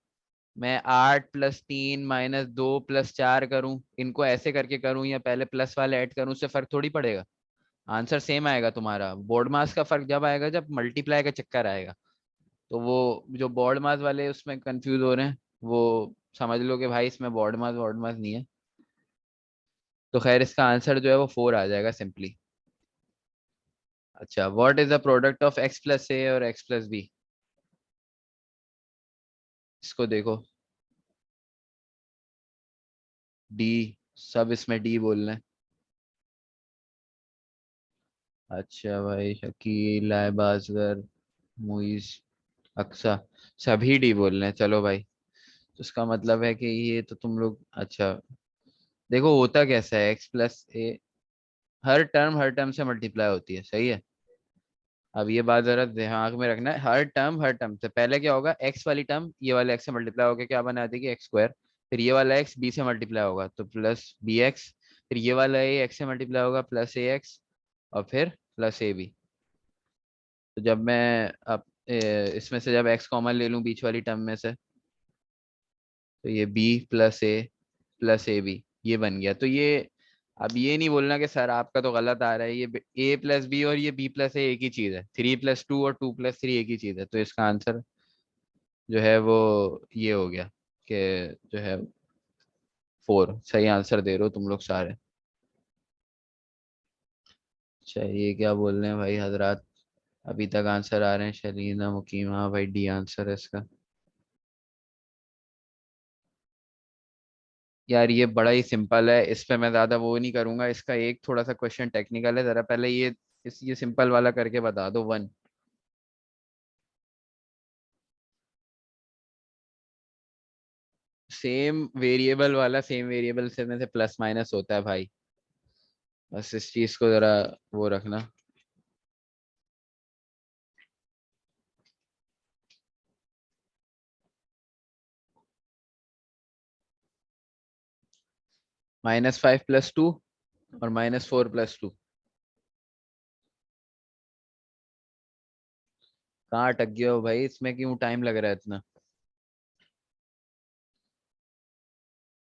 मैं 8 + 3 -2 + 4 करूं, इनको ऐसे करके करूं या पहले प्लस वाले ऐड करूं, उससे फर्क थोड़ी पड़ेगा। आंसर सेम आएगा तुम्हारा। बोर्ड मास का फर्क जब आएगा जब मल्टीप्लाई का चक्कर आएगा। तो वो जो बोर्ड मास वाले उसमें कंफ्यूज हो रहे हैं, वो समझ लो कि भाई इसमें बोर्ड मास नहीं है। तो खैर इसका आंसर जो है वो 4 आ जाएगा सिंपली। अच्छा, what is the product of x plus A और x प्लस बी? इसको देखो, डी, सब इसमें डी बोलना है। अच्छा भाई, शकील, लाइबाजगर, मुइज, अक्सा, सभी डी बोल रहे हैं। चलो भाई, तो इसका मतलब है कि ये तो तुम लोग, अच्छा देखो होता कैसा है, एक्स प्लस ए हर टर्म से मल्टीप्लाई होती है, सही है। अब ये बात जरा दिमाग में रखना है, हर टर्म से पहले क्या होगा, एक्स वाली टर्म ये वाले एक्स से मल्टीप्लाई होकर क्या बना देगी, एक्स स्क्वायर। फिर ये वाला एक्स बी से मल्टीप्लाई होगा तो प्लस बी एक्स। फिर ये वाला ए एक्स से मल्टीप्लाई होगा प्लस ए एक्स। और फिर प्लस ए बी। तो जब मैं अब इसमें से जब एक्स कॉमन ले लूँ बीच वाली टर्म में से, तो ये बी प्लस ए बी ये बन गया। तो ये, अब ये नहीं बोलना कि सर आपका तो गलत आ रहा है, ये ए प्लस बी और ये बी प्लस ए एक ही चीज है, 3+2 और 2+3 एक ही चीज है। तो इसका आंसर जो है वो ये हो गया कि जो है 4 सही आंसर दे रहे हो तुम लोग सारे। अच्छा, ये क्या बोल रहे हैं भाई हजरात, अभी तक आंसर आ रहे हैं, शलीना मुकीम, हाँ भाई डी आंसर है इसका। यार ये बड़ा ही सिंपल है, इस पे मैं ज्यादा वो नहीं करूंगा, इसका एक थोड़ा सा क्वेश्चन टेक्निकल है, जरा पहले ये सिंपल वाला करके बता दो, 1। सेम वेरिएबल वाला, सेम वेरिएबल से में से प्लस माइनस होता है भाई, बस इस चीज को जरा वो रखना। -5+2 और -4+2। कहाँ अटक गए हो भाई, इसमें क्यों टाइम लग रहा है इतना?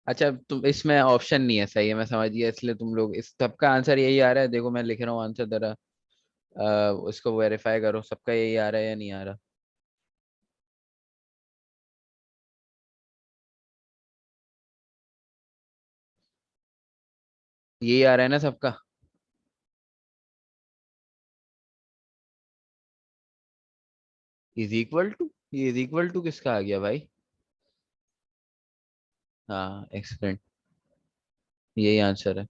अच्छा, तुम इसमें ऑप्शन नहीं है, सही है, मैं समझ गया, इसलिए तुम लोग इस सबका आंसर यही आ रहा है। देखो मैं लिख रहा हूँ आंसर, जरा उसको वेरीफाई करो, सबका यही आ रहा है या नहीं आ रहा। यही आ रहा है ना सबका? इज इक्वल टू किसका आ गया भाई? हाँ, एक्सपेरेंट, यही आंसर है।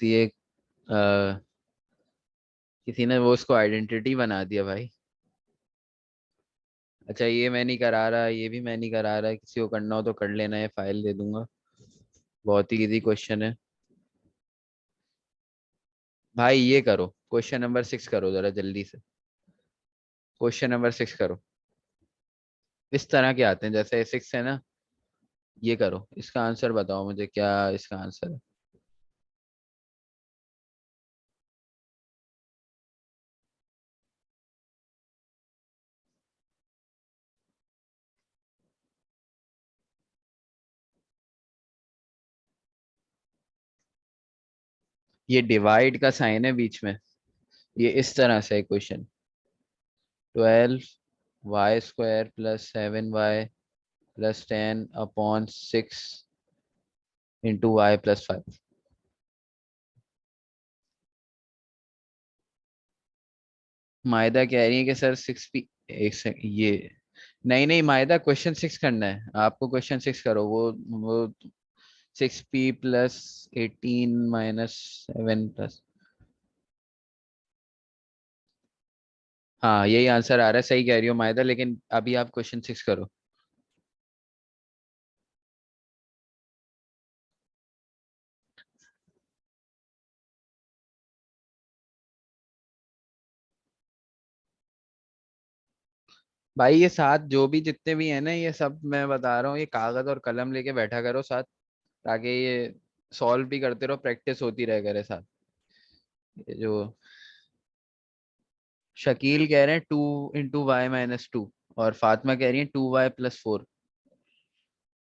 ये अ, किसी ने वो उसको आइडेंटिटी बना दिया भाई। अच्छा, ये मैं नहीं करा रहा, ये भी मैं नहीं करा रहा, किसी को करना हो तो कर लेना, है फाइल दे दूंगा। बहुत ही इजी क्वेश्चन है भाई। ये करो, क्वेश्चन नंबर 6 करो जरा जल्दी से। क्वेश्चन नंबर 6 करो। इस तरह के आते हैं, जैसे 6 है ना, ये करो, इसका आंसर बताओ मुझे, क्या इसका आंसर है? ये डिवाइड का साइन है बीच में, ये इस तरह से है question. 12 y² plus 7y plus 10/6 into y+5। मायदा कह रही है कि सर 6p, एक सेकंड, ये नहीं नहीं, मायदा क्वेश्चन 6 करना है आपको, क्वेश्चन 6 करो, वो 6p + 18 - 7 प्लस, हाँ यही आंसर आ रहा है, सही कह रही हो मायदा, लेकिन अभी आप क्वेश्चन 6 करो। भाई ये साथ जो भी जितने भी है ना, ये सब मैं बता रहा हूँ, ये कागज और कलम लेके बैठा करो साथ, ताकि ये सॉल्व भी करते रहो, प्रैक्टिस होती रहे करे साथ। ये जो शकील कह रहे हैं 2 × y - 2, और फातिमा कह रही है 2y+4।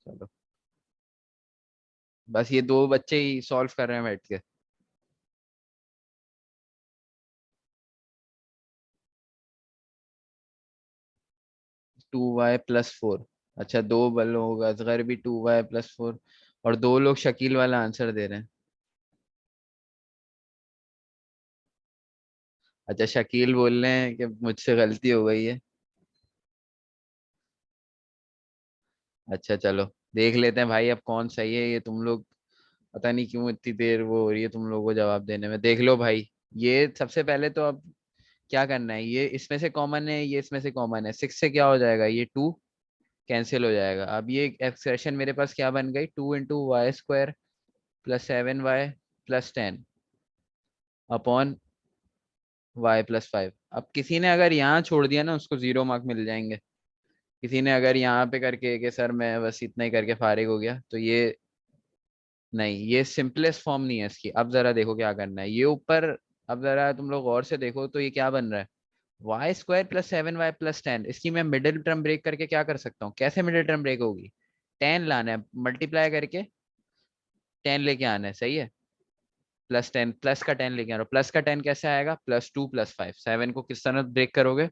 चलो, बस ये दो बच्चे ही सॉल्व कर रहे हैं बैठ के। 2y+4। अच्छा, दो बल होगा, असगर भी 2y+4, और 2 लोग शकील वाला आंसर दे रहे हैं। अच्छा, शकील बोल रहे हैं कि मुझसे गलती हो गई है। अच्छा चलो, देख लेते हैं भाई अब कौन सही है। ये तुम लोग पता नहीं क्यों इतनी देर वो हो रही है तुम लोगों को जवाब देने में। देख लो भाई, ये सबसे पहले तो अब क्या करना है, ये इसमें से कॉमन है, ये इसमें से कॉमन है, 6 से क्या हो जाएगा, ये 2 कैंसिल हो जाएगा। अब ये एक्सप्रेशन मेरे पास क्या बन गई, 2 × y² + 7y + 10 अपॉन y + 5। अब किसी ने अगर यहाँ छोड़ दिया ना, उसको 0 मार्क मिल जाएंगे। किसी ने अगर यहाँ पे करके कि सर मैं बस इतना ही करके फारिग हो गया, तो ये नहीं, ये सिंपलेस्ट फॉर्म नहीं है इसकी। अब जरा देखो क्या करना है, ये ऊपर अब जरा तुम लोग गौर से देखो तो ये क्या बन रहा है, y² + 7y + 10। इसकी मैं मिडिल टर्म ब्रेक करके क्या कर सकता हूँ, कैसे मिडिल टर्म ब्रेक होगी, 10 लाना है, मल्टीप्लाई करके 10 लेके आना है, सही है। +10 प्लस का 10 लेके आ रहा हूँ, प्लस का 10 कैसे आएगा, +2 + 5। 7 को किस तरह ब्रेक करोगे,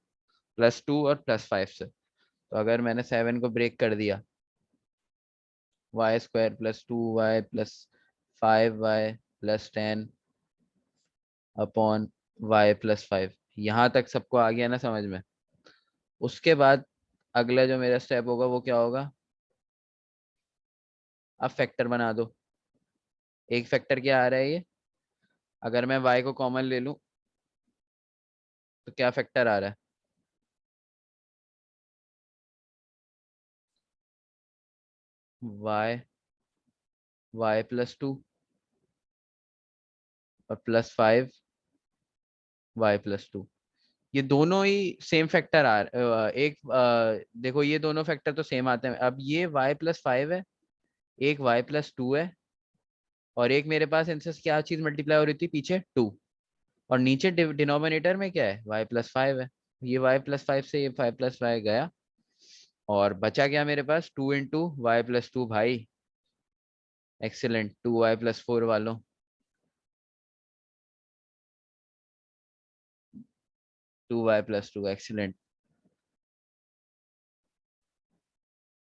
+2 और +5 से। तो अगर मैंने 7 को ब्रेक कर दिया, y² + 2y + 5y + 10 upon y + 5, यहाँ तक सबको आ गया ना समझ में। उसके बाद अगला जो मेरा स्टेप होगा वो क्या होगा, अब फैक्टर बना दो। एक फैक्टर क्या आ रहा है ये, अगर मैं y को कॉमन ले लूं तो क्या फैक्टर आ रहा है, y + 2 और +5 y + 2। ये दोनों ही सेम फैक्टर देखो ये दोनों फैक्टर तो सेम आते हैं। अब ये y + 5 है, एक y + 2 है, और एक मेरे पास इनसे क्या चीज मल्टीप्लाई हो रही थी पीछे, 2। और नीचे डिनोमिनेटर में क्या है, y + 5 है। ये y + 5 से ये 5 + 5 गया, और बचा क्या मेरे पास, 2 × y + 2 भाई। एक्सीलेंट, 2y + 4 वालों, 2y + 2, एक्सीलेंट।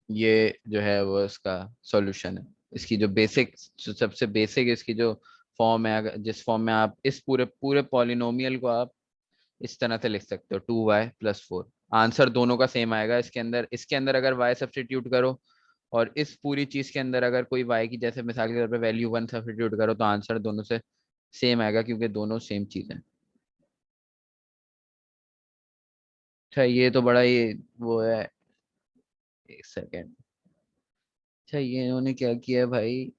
ये जो है वो इसका सॉल्यूशन है। इसकी जो बेसिक, जो सबसे बेसिक इसकी जो फॉर्म है, जिस फॉर्म में आप इस पूरे पूरे पॉलिनोमियल को आप इस तरह से लिख सकते हो, 2y + 4। आंसर दोनों का सेम आएगा। इसके अंदर अगर y सब्स्टिट्यूट करो, और इस पूरी चीज के अंदर अगर कोई y की जैसे मिसाल के तौर पे वैल्यू 1 सब्स्टिट्यूट करो, तो आंसर दोनों से सेम आएगा, क्योंकि दोनों सेम चीज है। अच्छा ये तो बड़ा ही वो है, एक सेकेंड। अच्छा ये इन्होंने क्या किया है भाई,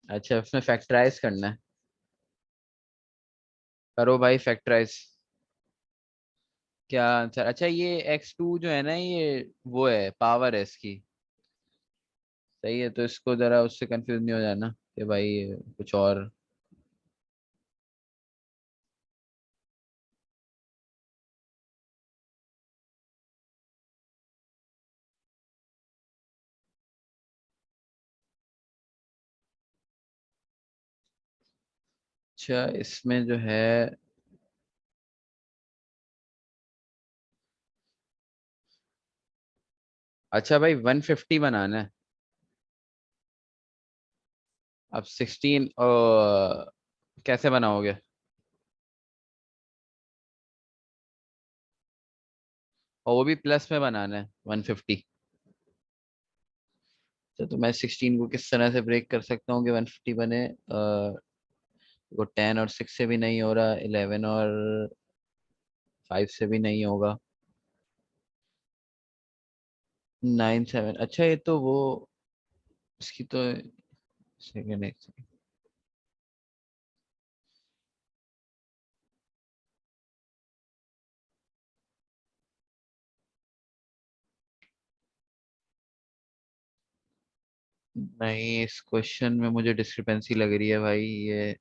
अच्छा इसमें फैक्टराइज करना है, करो भाई फैक्टराइज। क्या आंसर, अच्छा ये x2 जो है ना, ये वो है पावर है इसकी, सही है। तो इसको जरा उससे कंफ्यूज नहीं हो जाना कि भाई ये कुछ और। अच्छा इसमें जो है, अच्छा भाई 150 बनाना है। अब 16 कैसे बनाओगे, और वो भी प्लस में बनाना है 150। तो मैं 16 को किस तरह से ब्रेक कर सकता हूँ कि 150 बने, वो 10 और 6 से भी नहीं हो रहा, 11 और 5 से भी नहीं होगा, 9 7। अच्छा ये तो वो, इसकी तो सेकेंड एक second। नहीं, इस क्वेश्चन में मुझे डिस्क्रिपेंसी लग रही है भाई ये।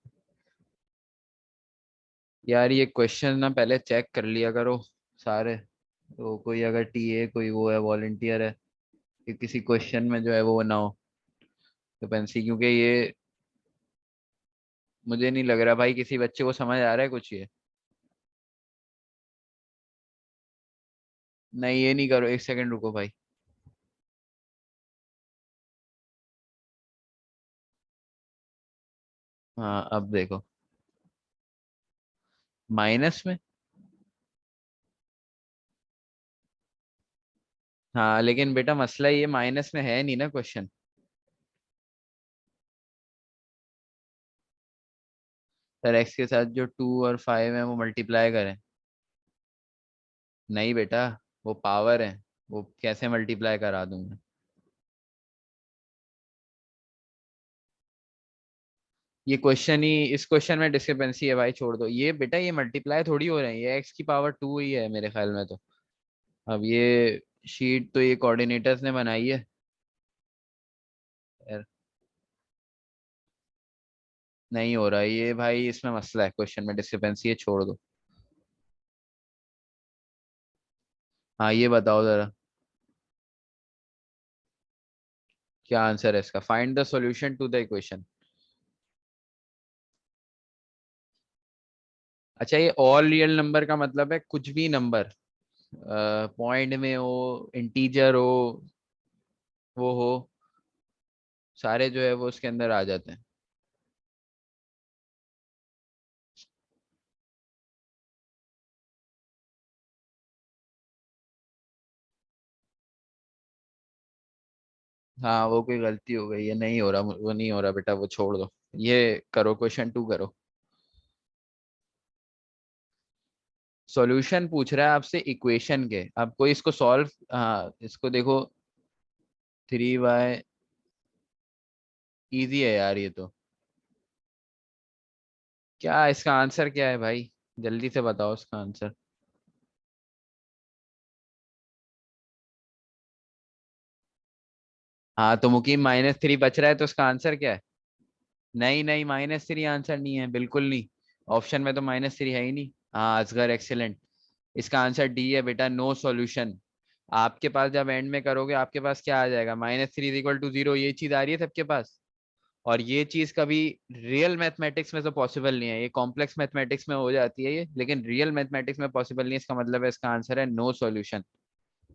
यार ये क्वेश्चन ना पहले चेक कर लिया करो सारे। तो कोई अगर टीए कोई वो है, वॉलंटियर है, कि किसी क्वेश्चन में जो है वो ना हो डिस्क्रिपेंसी, क्योंकि ये मुझे नहीं लग रहा भाई किसी बच्चे को समझ आ रहा है कुछ ये। नहीं ये नहीं करो, 1 सेकंड रुको भाई। हाँ अब देखो, माइनस में। हाँ लेकिन बेटा मसला ये माइनस में है नहीं ना क्वेश्चन। सर एक्स के साथ जो 2 और 5 है वो मल्टीप्लाई करें। नहीं बेटा, वो पावर है, वो कैसे मल्टीप्लाई करा दूंगा। ये क्वेश्चन ही, इस क्वेश्चन में डिस्क्रिपेंसी है भाई, छोड़ दो ये बेटा, ये मल्टीप्लाई थोड़ी हो रहे हैं, ये x की पावर 2 ही है मेरे ख्याल में तो। अब ये शीट तो ये कोऑर्डिनेटर्स ने बनाई है यार। नहीं हो रहा है ये भाई, इसमें मसला है, क्वेश्चन में डिस्क्रिपेंसी है, छोड़ दो। हाँ ये बताओ जरा, क्या आंसर है इसका, find the solution to the equation. अच्छा ये ऑल रियल नंबर का मतलब है कुछ भी नंबर, पॉइंट में हो, इंटीजर हो, वो हो, सारे जो है वो उसके अंदर आ जाते हैं। हाँ वो कोई गलती हो गई है, नहीं हो रहा, वो नहीं हो रहा बेटा, वो छोड़ दो। ये करो, क्वेश्चन 2 करो। सॉल्यूशन पूछ रहा है आपसे इक्वेशन के, आपको इसको सॉल्व, हाँ इसको देखो, 3y, इजी है यार ये तो। क्या इसका आंसर क्या है भाई, जल्दी से बताओ इसका आंसर। हाँ तो मुकीम -3 बच रहा है तो इसका आंसर क्या है। नहीं नहीं, -3 आंसर नहीं है, बिल्कुल नहीं। ऑप्शन में तो -3 है ही नहीं। हाँ असगर एक्सेलेंट, इसका आंसर डी है बेटा, नो सॉल्यूशन। आपके पास जब एंड में करोगे आपके पास क्या आ जाएगा, -3 = 0, ये चीज आ रही है सबके पास। और ये चीज कभी रियल मैथमेटिक्स में तो पॉसिबल नहीं है, ये कॉम्प्लेक्स मैथमेटिक्स में हो जाती है ये, लेकिन रियल मैथमेटिक्स में पॉसिबल नहीं है, इसका मतलब है इसका आंसर है नो सॉल्यूशन।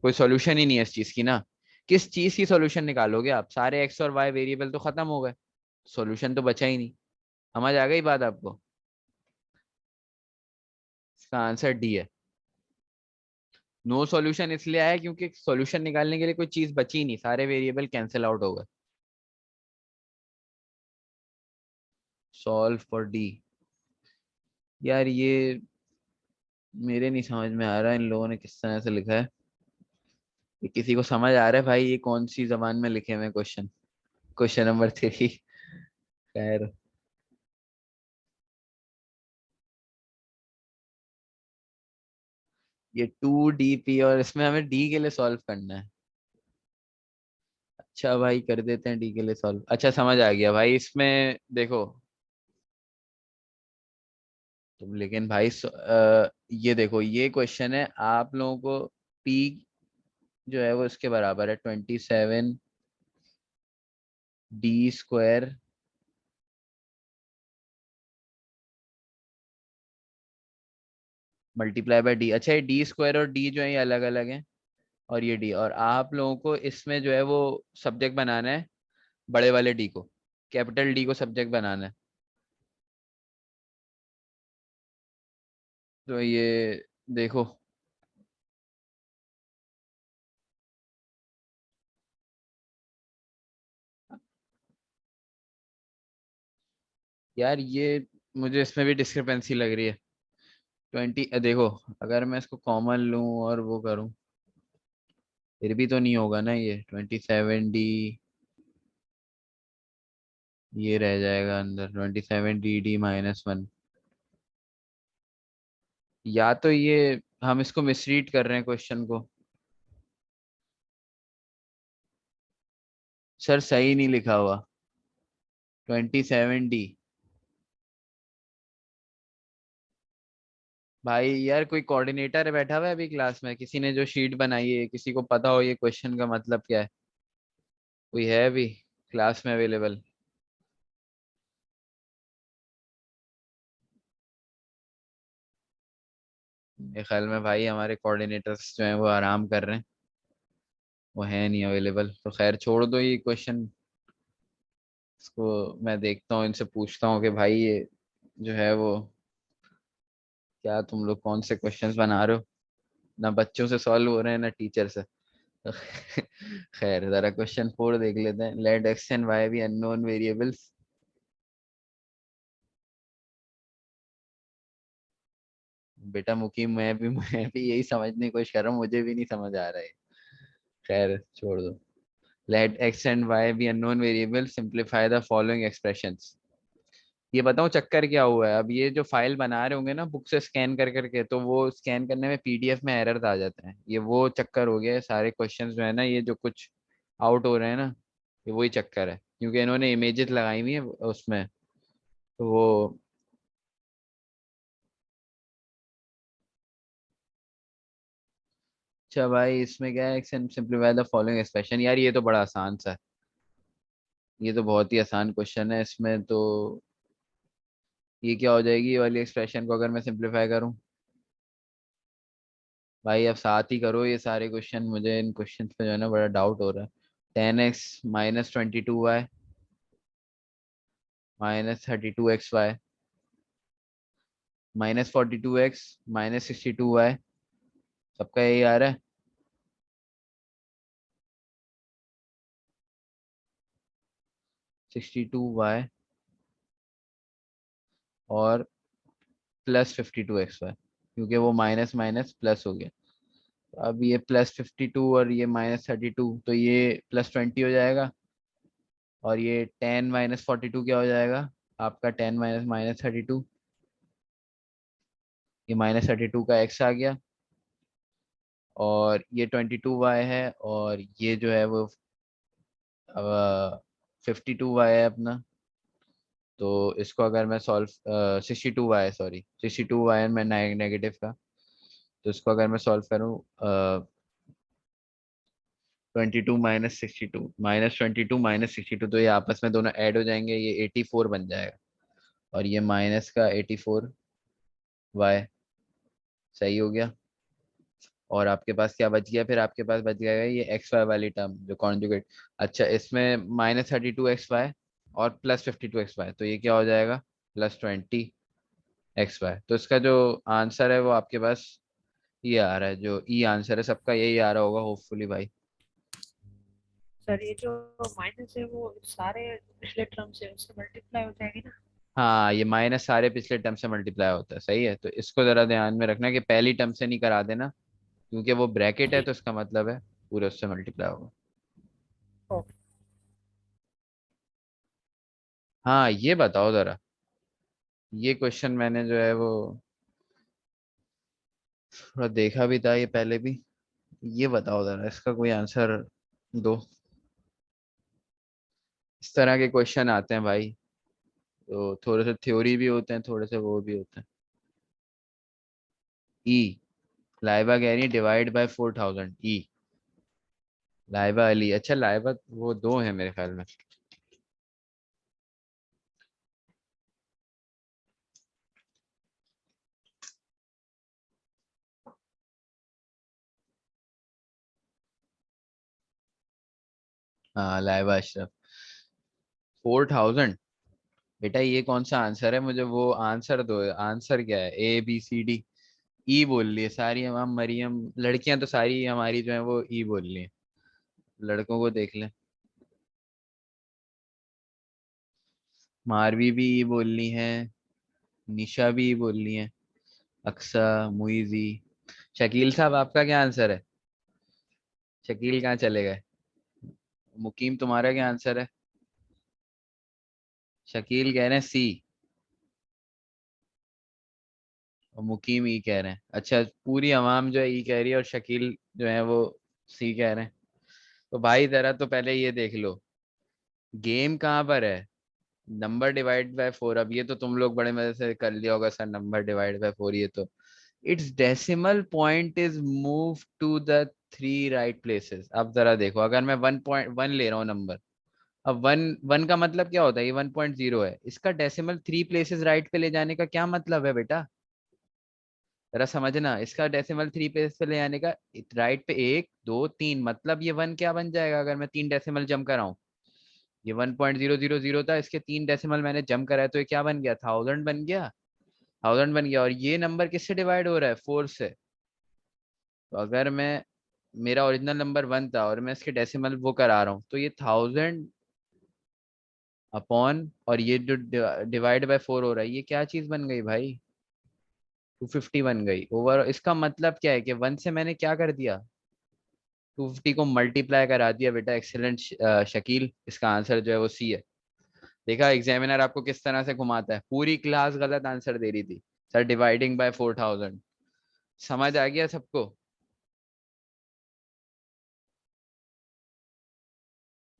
कोई सॉल्यूशन ही नहीं है इस चीज की ना। किस चीज की सॉल्यूशन निकालोगे आप, सारे एक्स और वाई वेरिएबल तो खत्म हो गए, सॉल्यूशन तो बचा ही नहीं। समझ आ गई बात आपको। इसका आंसर डी है। नो सॉल्यूशन इसलिए आया क्योंकि सॉल्यूशन निकालने के लिए कोई चीज बची ही नहीं, सारे वेरिएबल कैंसिल आउट हो गए। Solve for D. यार ये मेरे नहीं समझ में आ रहा है इन लोगों ने किस तरह से लिखा है। ये किसी को समझ आ रहा है भाई, ये कौन सी जबान में लिखे हुए क्वेश्चन, क्वेश्चन नंबर 3। खैर, ये 2 DP और इसमें हमें डी के लिए सॉल्व करना है। अच्छा भाई कर देते हैं डी के लिए सॉल्व, अच्छा समझ आ गया भाई, इसमें देखो तुम, लेकिन भाई ये देखो, ये क्वेश्चन है आप लोगों को, पी जो है वो इसके बराबर है 27 D² मल्टीप्लाई बाय डी। अच्छा ये D² और डी जो है ये अलग अलग है, और ये डी, और आप लोगों को इसमें जो है वो सब्जेक्ट बनाना है, बड़े वाले डी को, कैपिटल डी को सब्जेक्ट बनाना है। तो ये देखो, यार ये मुझे इसमें भी डिस्क्रिपेंसी लग रही है। 20 देखो, अगर मैं इसको कॉमन लूं और वो करूं, फिर भी तो नहीं होगा ना, ये 27D ये रह जाएगा अंदर, 27DD-1। या तो ये हम इसको मिसरीड कर रहे हैं क्वेश्चन को। सर सही नहीं लिखा हुआ, 27D। भाई यार कोई कोऑर्डिनेटर बैठा हुआ है अभी क्लास में, किसी ने जो शीट बनाई है, किसी को पता हो ये क्वेश्चन का मतलब क्या है, कोई है अभी क्लास में अवेलेबल। मेरे ख्याल में भाई हमारे कोऑर्डिनेटर्स जो हैं वो आराम कर रहे हैं, वो है नहीं अवेलेबल, तो खैर छोड़ दो ये क्वेश्चन। इसको मैं देखता हूँ, इनसे पूछता हूँ कि भाई ये जो है वो क्या तुम लोग कौन से क्वेश्चंस बना रहे हो, ना बच्चों से सॉल्व हो रहे हैं ना टीचर से। खैर जरा क्वेश्चन 4 देख लेते हैं। Let x and y be unknown variables. बेटा मुकीम, मैं भी यही समझने की कोशिश कर रहा हूँ, मुझे भी नहीं समझ आ रहा है। खैर छोड़ दो। Let x and y be unknown variable, simplify the following expressions. ये बताओ चक्कर क्या हुआ है। अब ये जो फाइल बना रहे होंगे ना बुक से स्कैन कर करके, तो वो स्कैन करने में पीडीएफ में एरर आ जाते हैं। ये वो चक्कर हो गया है, सारे क्वेश्चंस जो है ना ये जो कुछ आउट हो रहे हैं ना, ये वही चक्कर है, क्योंकि इन्होंने इमेजेस लगाई हुई है उसमें, तो वो। अच्छा भाई इसमें क्या है, सिंप्लीफाई द फॉलोइंग एक्सप्रेशन। यार ये तो बड़ा आसान सा है, ये तो बहुत ही आसान क्वेश्चन है। इसमें तो ये क्या हो जाएगी, ये वाली एक्सप्रेशन को अगर मैं सिंप्लीफाई करूं। भाई अब साथ ही करो ये सारे क्वेश्चन, मुझे इन क्वेश्चन पे जो है ना बड़ा डाउट हो रहा है। 10x minus 22y minus 32xy minus 42x minus 62y, सबका यही आ रहा है। 62y और प्लस 52xy, क्योंकि वो माइनस माइनस प्लस हो गया। तो अब ये प्लस 52 और ये माइनस 32, तो ये प्लस 20 हो जाएगा। और ये 10 माइनस 42 क्या हो जाएगा आपका, 10 माइनस माइनस 32, ये माइनस 32 का x आ गया। और ये 22y है, और ये जो है वो 52y है अपना। तो इसको अगर मैं सॉल्व, 62y सॉरी 62y में नेगेटिव का, तो इसको अगर मैं सॉल्व करूँ, 22 माइनस 62 माइनस 22 माइनस 62, तो ये आपस में दोनों ऐड हो जाएंगे, ये 84 बन जाएगा। और ये माइनस का 84y सही हो गया। और आपके पास क्या बच गया, फिर आपके पास बच गया ये एक्स वाई वाली टर्म जो कॉन्जुगेट। अच्छा इसमें माइनस 32xy और प्लस 52xy, तो ये क्या हो जाएगा, प्लस 20xy। तो इसका जो आंसर है वो आपके पास ये आ रहा है, जो ई आंसर है सबका यही आ रहा होगा होपफुली भाई। सर ये जो माइनस है वो सारे पिछले टर्म से उससे मल्टीप्लाई हो जाएगी ना। हाँ ये माइनस सारे पिछले टर्म से मल्टीप्लाई होता है, सही है। तो इसको जरा ध्यान में रखना कि पहली टर्म से नहीं करा देना, क्योंकि वो ब्रैकेट है, ठीक। तो इसका मतलब है पूरे उससे मल्टीप्लाई होगा। ओके। हाँ ये बताओ जरा, ये क्वेश्चन मैंने जो है वो थोड़ा देखा भी था ये पहले भी। ये बताओ जरा इसका कोई आंसर दो। इस तरह के क्वेश्चन आते हैं भाई, तो थोड़े से थ्योरी भी होते हैं, थोड़े से वो भी होते हैं। ई, लाइबा कह रही है डिवाइड बाय 4000 ई। लाइबा अली, अच्छा लाइबा वो दो है मेरे ख्याल में। हाँ लाइबा अशरफ। 4000। बेटा ये कौन सा आंसर है, मुझे वो आंसर दो। आंसर क्या है, ए बी सी डी। ई बोल रही है सारी, हम मरियम लड़कियां तो सारी हमारी जो है वो ई बोल रही है। लड़कों को देख ले, मारवी भी ई बोल रही है, निशा भी ई बोल रही है, अक्सा, मुइजी। शकील साहब आपका क्या आंसर है, शकील कहाँ चले गए। मुकीम तुम्हारा क्या आंसर है। शकील कह रहे हैं सी, और मुकीम ई कह रहे हैं। अच्छा पूरी आवाम जो है ई कह रही है, और शकील जो है वो सी कह रहे हैं। तो भाई जरा तो पहले ये देख लो, गेम कहाँ पर है। नंबर डिवाइड बाय 4, अब ये तो तुम लोग बड़े मजे से कर लिया होगा सर, नंबर डिवाइड बाय 4, ये तो it's decimal point is move to the 3 right places. अब जरा देखो, अगर मैं 1.1 ले रहा हूँ नंबर, अब वन वन का मतलब क्या होता है, ये 1.0 है, इसका डेसिमल 3 प्लेसेस राइट पे ले जाने का क्या मतलब है बेटा। जरा समझना, इसका डेसिमल 3 पे से ले आने का, राइट पे 1 2 3, मतलब ये 1 क्या बन जाएगा अगर मैं 3 डेसिमल जम कराऊं। ये 1.000 था, इसके 3 डेसिमल मैंने जम कराया तो ये क्या बन गया, 1000 बन गया। 1000 बन गया, और ये नंबर किससे डिवाइड हो रहा है, 4 से। तो अगर मैं, मेरा ओरिजिनल नंबर 1 था और मैं इसके डेसिमल वो करा रहा हूँ, तो ये 1000 अपॉन, और ये जो डिवाइड बाय 4 हो रहा है, ये क्या चीज बन गई भाई, 250 बन गई ओवर। इसका मतलब क्या है कि 1 से मैंने क्या कर दिया, 250 को मल्टीप्लाई करा दिया बेटा। एक्सेलेंट शकील, इसका आंसर जो है वो सी है। देखा एग्जामिनर आपको किस तरह से घुमाता है, पूरी क्लास गलत आंसर दे रही थी सर, डिवाइडिंग बाय 4000। समझ आ गया सबको,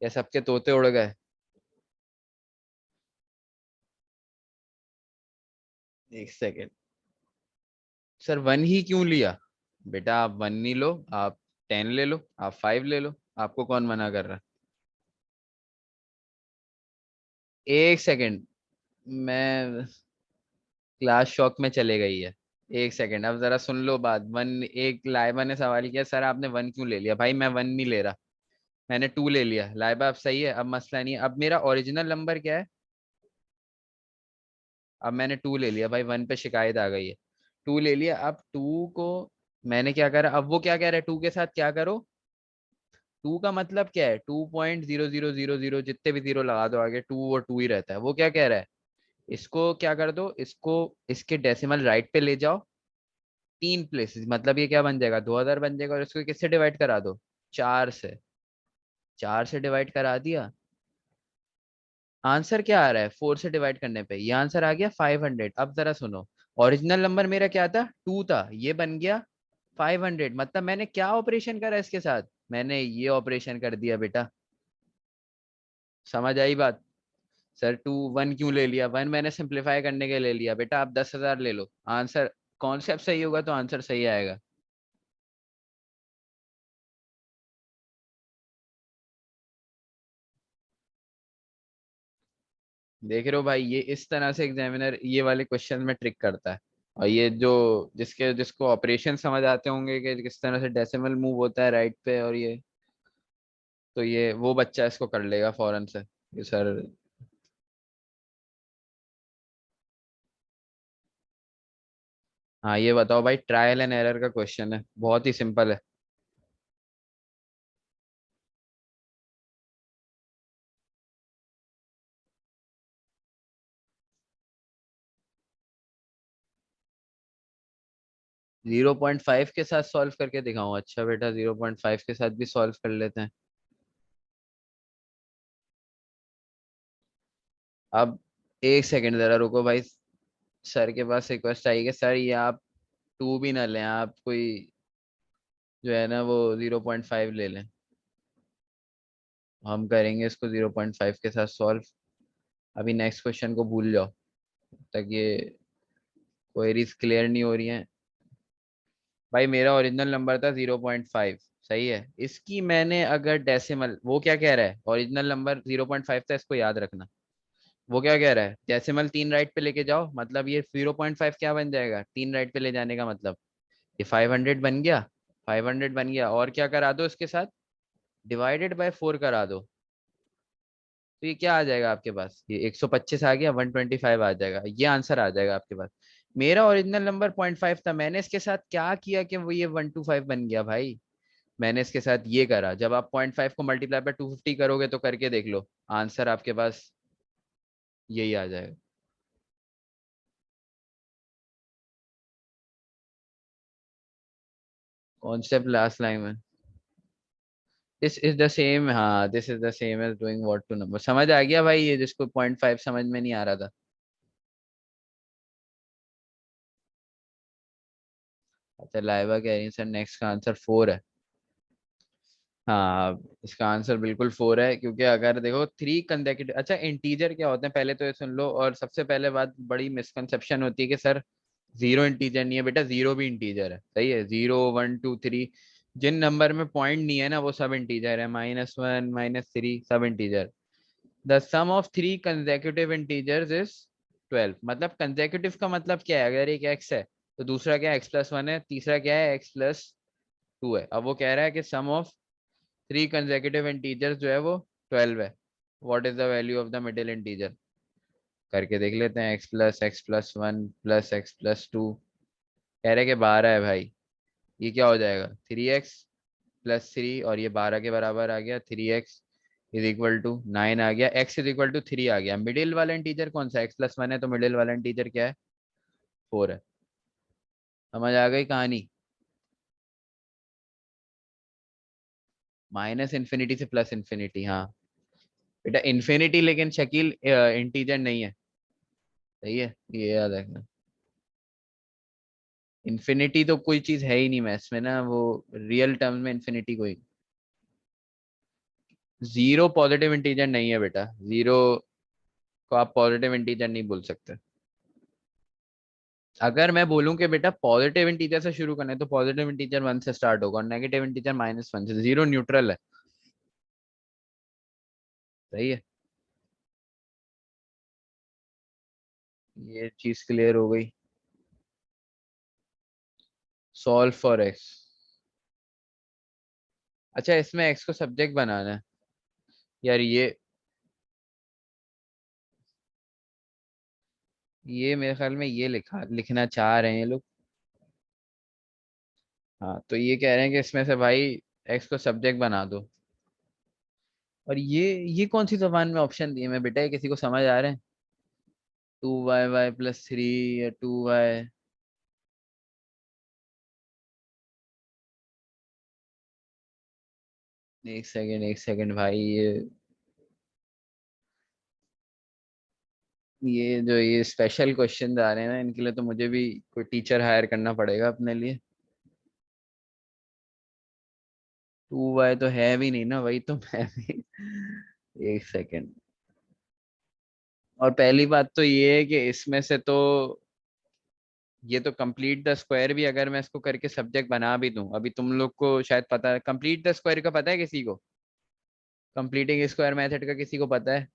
या सबके तोते उड़ गए। एक सेकेंड, सर 1 ही क्यों लिया, बेटा आप 1 नहीं लो, आप 10 ले लो, आप 5 ले लो, आपको कौन मना कर रहा है। एक सेकेंड, मैं, क्लास शॉक में चले गई है। एक सेकेंड, अब जरा सुन लो बात। वन, एक लाइबा ने सवाल किया सर आपने 1 क्यों ले लिया, भाई मैं 1 नहीं ले रहा, मैंने 2 ले लिया। लाइबा अब सही है, अब मसला नहीं है। अब मेरा ओरिजिनल नंबर क्या है, अब मैंने 2 ले लिया भाई, 1 पे शिकायत आ गई है। 2 ले लिया, अब 2 को मैंने क्या करा, अब वो क्या कह रहा है, 2 के साथ क्या करो। 2 का मतलब क्या है, 2.0000, जितने भी जीरो लगा दो आगे, 2 और 2 ही रहता है। वो क्या कह रहा है, इसको क्या कर दो, इसको इसके डेसिमल राइट पे ले जाओ 3 प्लेसेस, मतलब ये क्या बन जाएगा, 2000 बन जाएगा। और इसको किससे डिवाइड करा दो, 4 से। 4 से डिवाइड करा दिया, आंसर क्या आ रहा है 4 से डिवाइड करने पे, ये आंसर आ गया 500। अब जरा सुनो, ओरिजिनल नंबर मेरा क्या था, 2 था, ये बन गया 500। मतलब मैंने क्या ऑपरेशन करा इसके साथ, मैंने ये ऑपरेशन कर दिया बेटा। समझ आई बात। सर 2 1 क्यों ले लिया, 1 मैंने सिंप्लीफाई करने के ले लिया बेटा। आप 10,000 ले लो, आंसर कॉन्सेप्ट सही होगा तो आंसर सही आएगा। देख रहे हो भाई, ये इस तरह से एग्जामिनर ये वाले क्वेश्चन में ट्रिक करता है। और ये जो, जिसके जिसको ऑपरेशन समझ आते होंगे कि किस तरह से डेसिमल मूव होता है राइट पे, और ये, तो ये वो बच्चा इसको कर लेगा फौरन से कि सर। हाँ ये बताओ भाई, ट्रायल एंड एरर का क्वेश्चन है, बहुत ही सिंपल है। जीरो पॉइंट फाइव के साथ सॉल्व करके दिखाऊं, अच्छा बेटा 0.5 के साथ भी सॉल्व कर लेते हैं। अब एक सेकंड जरा रुको भाई, सर के पास रिक्वेस्ट आई कि सर ये आप 2 भी ना लें, आप कोई जो है ना वो 0.5 ले लें। हम करेंगे इसको 0.5 के साथ सॉल्व। अभी नेक्स्ट क्वेश्चन को भूल जाओ, तक ये क्वेरीज क्लियर नहीं हो रही हैं। भाई मेरा ओरिजिनल नंबर था 0.5, सही है। इसकी मैंने अगर डेसिमल, वो क्या कह रहा है, ओरिजिनल नंबर 0.5 था, इसको याद रखना। वो क्या कह रहा है, डेसिमल 3 राइट पे लेके जाओ, मतलब ये 0.5 क्या बन जाएगा, 3 राइट पे ले जाने का मतलब ये 500 बन गया। 500 बन गया, और क्या करा दो इसके साथ, डिवाइडेड बाय 4 करा दो। तो ये क्या आ जाएगा आपके पास, ये 125 आ गया, 125 आ जाएगा, ये आंसर आ जाएगा आपके पास। मेरा ओरिजिनल नंबर 0.5 था, मैंने इसके साथ क्या किया कि वो ये 125 बन गया भाई। मैंने इसके साथ ये करा, जब आप 0.5 को मल्टीप्लाई बाय 250 करोगे तो करके देख लो, आंसर आपके पास यही आ जाएगा। कॉन्सेप्ट लास्ट लाइन में, दिस इज द सेम, हाँ this is the same as doing what to number. समझ आ गया भाई, ये जिसको 0.5 समझ में नहीं आ रहा था। अच्छा लाइबा कह रही है सर नेक्स्ट का आंसर 4 है। हाँ इसका आंसर बिल्कुल 4 है, क्योंकि अगर देखो 3 कंसेक्यूटिव, अच्छा इंटीजर क्या होते हैं पहले तो ये सुन लो। और सबसे पहले बात, बड़ी मिसकंसेप्शन होती है कि सर जीरो इंटीजर नहीं है, बेटा जीरो भी इंटीजर है, सही है। 0 1 2 3, जिन नंबर में पॉइंट नहीं है ना वो सब इंटीजर है, -1 -3 सब integer. The sum of 3 consecutive integers is 12। मतलब कंसेक्यूटिव का मतलब क्या है, अगर एक एक्स है तो दूसरा क्या है, x+1 है, तीसरा क्या है, x+2 है। अब वो कह रहा है कि सम ऑफ 3 कंसेक्यूटिव इंटीजर्स जो है वो 12 है, what is the value of the middle integer. करके देख लेते हैं, x+1 प्लस x+2, कह रहे कि 12 है भाई। ये क्या हो जाएगा, 3x+3, और ये 12 के बराबर आ गया, 3x = 9 आ गया, x = 3 आ गया। मिडिल वाला इंटीजर कौन सा, x+1 है, तो मिडिल वाला इंटीजर क्या है, 4 है। समझ आ गई कहानी। -∞ से +∞, हाँ बेटा इन्फिनिटी, लेकिन शकील इंटीजर नहीं है, सही है, ये याद रखना। इन्फिनिटी तो कोई चीज है ही नहीं मैथ्स में ना, वो रियल टर्म्स में इन्फिनिटी कोई। जीरो पॉजिटिव इंटीजर नहीं है बेटा, जीरो को आप पॉजिटिव इंटीजर नहीं बोल सकते। अगर मैं बोलूं कि बेटा पॉजिटिव इंटीजर से शुरू करना है, तो पॉजिटिव इंटीजर 1 से स्टार्ट होगा और नेगेटिव इंटीजर -1 से। जीरो न्यूट्रल है, सही है। ये चीज क्लियर हो गई। Solve for x. अच्छा, इसमें एक्स को सब्जेक्ट बनाना है यार, ये मेरे ख्याल में ये लिखना चाह रहे हैं ये लोग। हाँ, तो ये कह रहे हैं कि इसमें से भाई एक्स को सब्जेक्ट बना दो। और ये कौन सी जबान में ऑप्शन दिए मैं बेटा, ये किसी को समझ आ रहे हैं, 2y+3 या 2y। एक सेकेंड, एक सेकेंड भाई, ये जो ये स्पेशल क्वेश्चन आ रहे हैं ना, इनके लिए तो मुझे भी कोई टीचर हायर करना पड़ेगा अपने लिए। 2y तो है भी नहीं ना, वही तो मैं भी एक सेकेंड। और पहली बात तो ये है कि इसमें से तो ये तो कंप्लीट द स्क्वायर भी अगर मैं इसको करके सब्जेक्ट बना भी दूं, अभी तुम लोग को शायद पता है कंप्लीट द स्क्वायर का, पता है किसी को, कंप्लीटिंग स्क्वायर मेथड का किसी को पता है।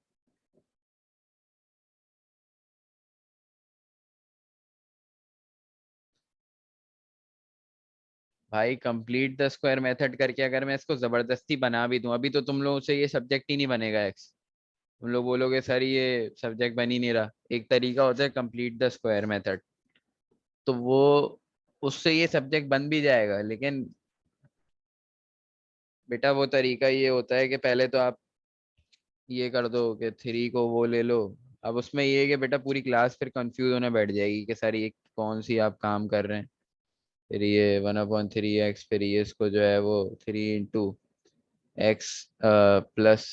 भाई कंप्लीट द स्क्वायर मेथड करके अगर मैं इसको जबरदस्ती बना भी दूं, अभी तो तुम लोगों से ये सब्जेक्ट ही नहीं बनेगा एक्स। तुम लोग बोलोगे सर ये सब्जेक्ट बन ही नहीं रहा। एक तरीका होता है कंप्लीट द स्क्वायर मेथड, तो वो उससे ये सब्जेक्ट बन भी जाएगा, लेकिन बेटा वो तरीका ये होता है कि पहले तो आप ये कर दो कि 3 को वो ले लो। अब उसमें ये है कि बेटा पूरी क्लास फिर कंफ्यूज होने बैठ जाएगी कि सर ये कौन सी आप काम कर रहे हैं। फिर ये 1/3x, फिर ये इसको जो है वो 3 × x प्लस,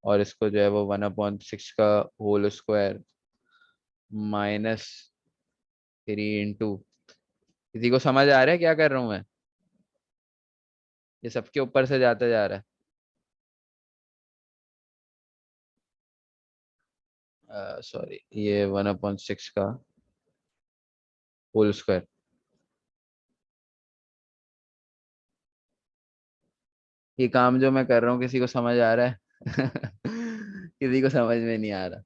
और इसको जो है वो 1/6 का होल स्क्वायर -3 × किसी को समझ आ रहा है क्या कर रहा हूँ मैं, ये सबके ऊपर से जाता जा रहा है। सॉरी, ये 1/6 का होल स्क्वायर। ये काम जो मैं कर रहा हूँ किसी को समझ आ रहा है किसी को समझ में नहीं आ रहा।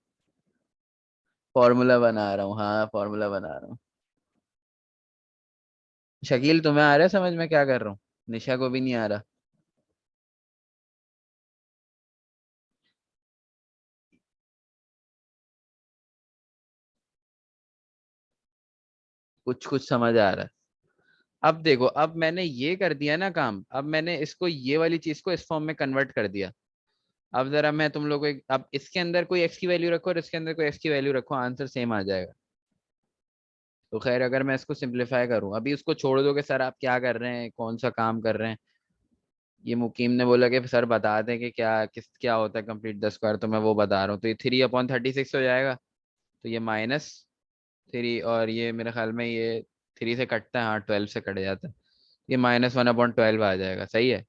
फॉर्मूला बना रहा हूँ, हाँ फॉर्मूला बना रहा हूँ। शकील तुम्हें आ रहा है समझ में क्या कर रहा हूँ, निशा को भी नहीं आ रहा। कुछ कुछ समझ आ रहा है। अब देखो, अब मैंने ये कर दिया ना काम, अब मैंने इसको ये वाली चीज को इस फॉर्म में कन्वर्ट कर दिया। अब जरा मैं तुम लोगों को अब इसके अंदर कोई एक्स की वैल्यू रखो और इसके अंदर कोई एक्स की वैल्यू रखो, आंसर सेम आ जाएगा। तो खैर अगर मैं इसको सिंप्लीफाई करूं, अभी उसको छोड़ दो कि सर आप क्या कर रहे हैं, कौन सा काम कर रहे हैं। ये मुकीम ने बोला कि सर बता दें कि क्या होता है कंप्लीट द स्क्वायर, तो मैं वो बता रहा हूँ। तो ये 3/36 हो जाएगा, तो ये -3, और ये मेरे ख्याल में ये 3 से कटता है, हाँ 12 से कट जाता है, ये -1/12 आ जाएगा, सही है।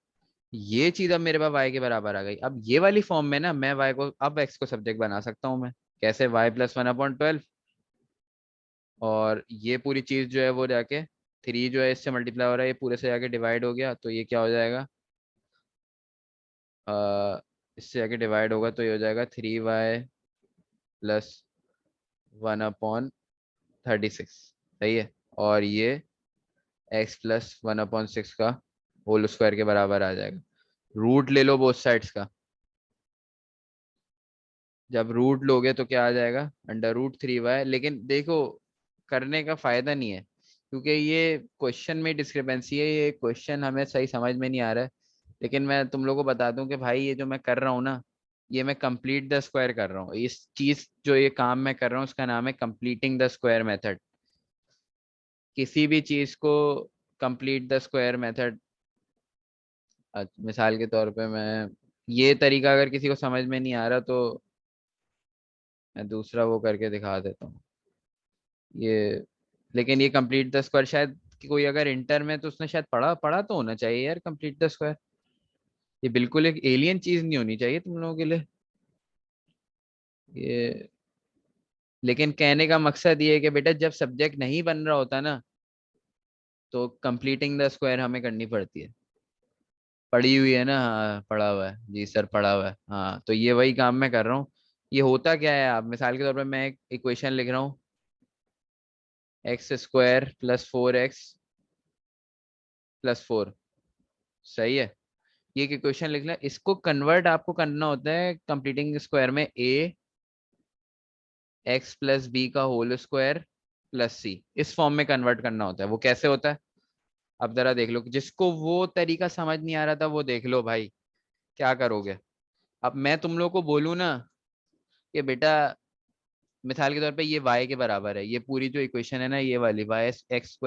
ये चीज अब मेरे पास y के बराबर आ गई। अब ये वाली फॉर्म में ना मैं y को, अब x को सब्जेक्ट बना सकता हूँ मैं। कैसे, y+1/12, और ये पूरी चीज जो है वो जाके 3 जो है इससे मल्टीप्लाई हो रहा है, ये पूरे से जाके डिवाइड हो गया, तो ये क्या हो जाएगा, इससे जाके डिवाइड होगा तो ये हो जाएगा 3y + 1/36। सही है। और ये x प्लस 1/6 का होल स्क्वायर के बराबर आ जाएगा। रूट ले लो बोथ साइड्स का। जब रूट लोगे तो क्या आ जाएगा, √3y। लेकिन देखो करने का फायदा नहीं है, क्योंकि ये क्वेश्चन में डिस्क्रिपेंसी है, ये क्वेश्चन हमें सही समझ में नहीं आ रहा है। लेकिन मैं तुम लोगों को बता दूं कि भाई ये जो मैं कर रहा हूँ ना, ये मैं कंप्लीट द स्क्वायर कर रहा हूँ। इस चीज जो ये काम मैं कर रहा हूँ उसका नाम है कंप्लीटिंग द स्क्वायर मेथड। किसी भी चीज को कंप्लीट द स्क्वायर मेथड, मिसाल के तौर पे मैं ये तरीका अगर किसी को समझ में नहीं आ रहा तो मैं दूसरा वो करके दिखा देता हूँ। ये लेकिन ये कंप्लीट द स्क्वायर शायद कि कोई अगर इंटर में तो उसने शायद पढ़ा पढ़ा तो होना चाहिए यार कंप्लीट द स्क्वायर। ये बिल्कुल एक एलियन चीज नहीं होनी चाहिए तुम लोगों के लिए ये। लेकिन कहने का मकसद ये है कि बेटा जब सब्जेक्ट नहीं बन रहा होता ना, तो कंप्लीटिंग द स्क्वायर हमें करनी पड़ती है। पढ़ी हुई है ना, हाँ पढ़ा हुआ है जी सर, पढ़ा हुआ है। हाँ तो ये वही काम मैं कर रहा हूँ। ये होता क्या है, आप मिसाल के तौर पर मैं एक इक्वेशन लिख रहा हूँ, x² + 4x + 4। सही है। ये एक इक्वेशन लिख लें, इसको कन्वर्ट आपको करना होता है कंप्लीटिंग स्क्वायर में ax + b का होल स्क्वायर +c, इस फॉर्म में कन्वर्ट करना होता है। वो कैसे होता है अब जरा देख लो, जिसको वो तरीका समझ नहीं आ रहा था वो देख लो भाई। क्या करोगे, अब मैं तुम लोग को बोलूँ ना कि बेटा मिसाल के तौर पे ये y के बराबर है, ये पूरी जो इक्वेशन है ना ये वाली y² +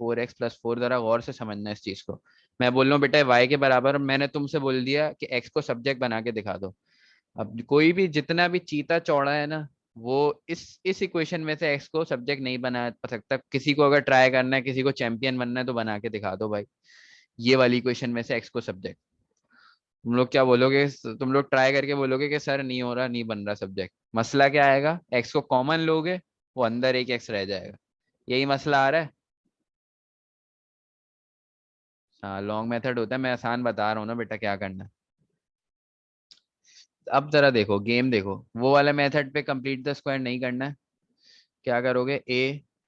4x + 4, जरा गौर से समझना इस चीज को। मैं बोल रहा हूँ बेटा y के बराबर, मैंने तुमसे बोल दिया कि x को सब्जेक्ट बना के दिखा दो। अब कोई भी जितना भी चीता चौड़ा है ना, वो इस इक्वेशन में से x को सब्जेक्ट नहीं बना सकता। किसी को अगर ट्राई करना है, किसी को चैंपियन बनना है तो बना के दिखा दो भाई, ये वाली इक्वेशन में से x को सब्जेक्ट। तुम लोग क्या बोलोगे, तुम लोग ट्राई करके बोलोगे कि सर नहीं हो रहा, नहीं बन रहा सब्जेक्ट। मसला क्या आएगा, एक्स को कॉमन लोगे, वो अंदर एक एक्स रह जाएगा। यही मसला आ रहा है। हाँ लॉन्ग मेथड होता है, मैं आसान बता रहा हूँ ना बेटा क्या करना है। अब जरा देखो गेम देखो, वो वाला मेथड पे कंप्लीट द स्क्वायर नहीं करना है। क्या करोगे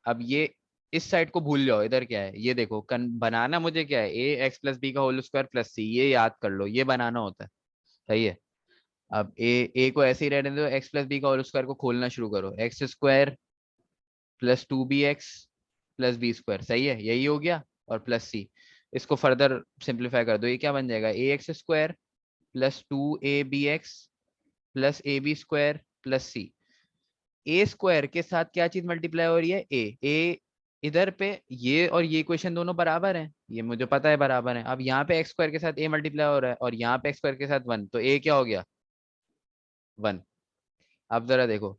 अब ये इस साइड को भूल जाओ, इधर क्या है ये देखो, बनाना मुझे क्या है, ax + b का होल स्क्वायर +c, ये याद कर लो, ये बनाना होता है। सही है। अब ए को ऐसे ही रहने दो, x + b का होल स्क्वायर को खोलना शुरू करो, x² + 2bx + b², सही है यही हो गया। और +c, इसको फर्दर सिंप्लीफाई कर दो, ये क्या बन जाएगा, ax² + 2abx + ab² + c। ए स्क्वायर के साथ क्या चीज मल्टीप्लाई हो रही है, ए इधर पे, ये और ये इक्वेशन दोनों बराबर हैं, ये मुझे पता है बराबर है। अब यहाँ पे x² के साथ a मल्टीप्लाई हो रहा है और यहाँ पे x² के साथ 1, तो a क्या हो गया 1। अब जरा देखो,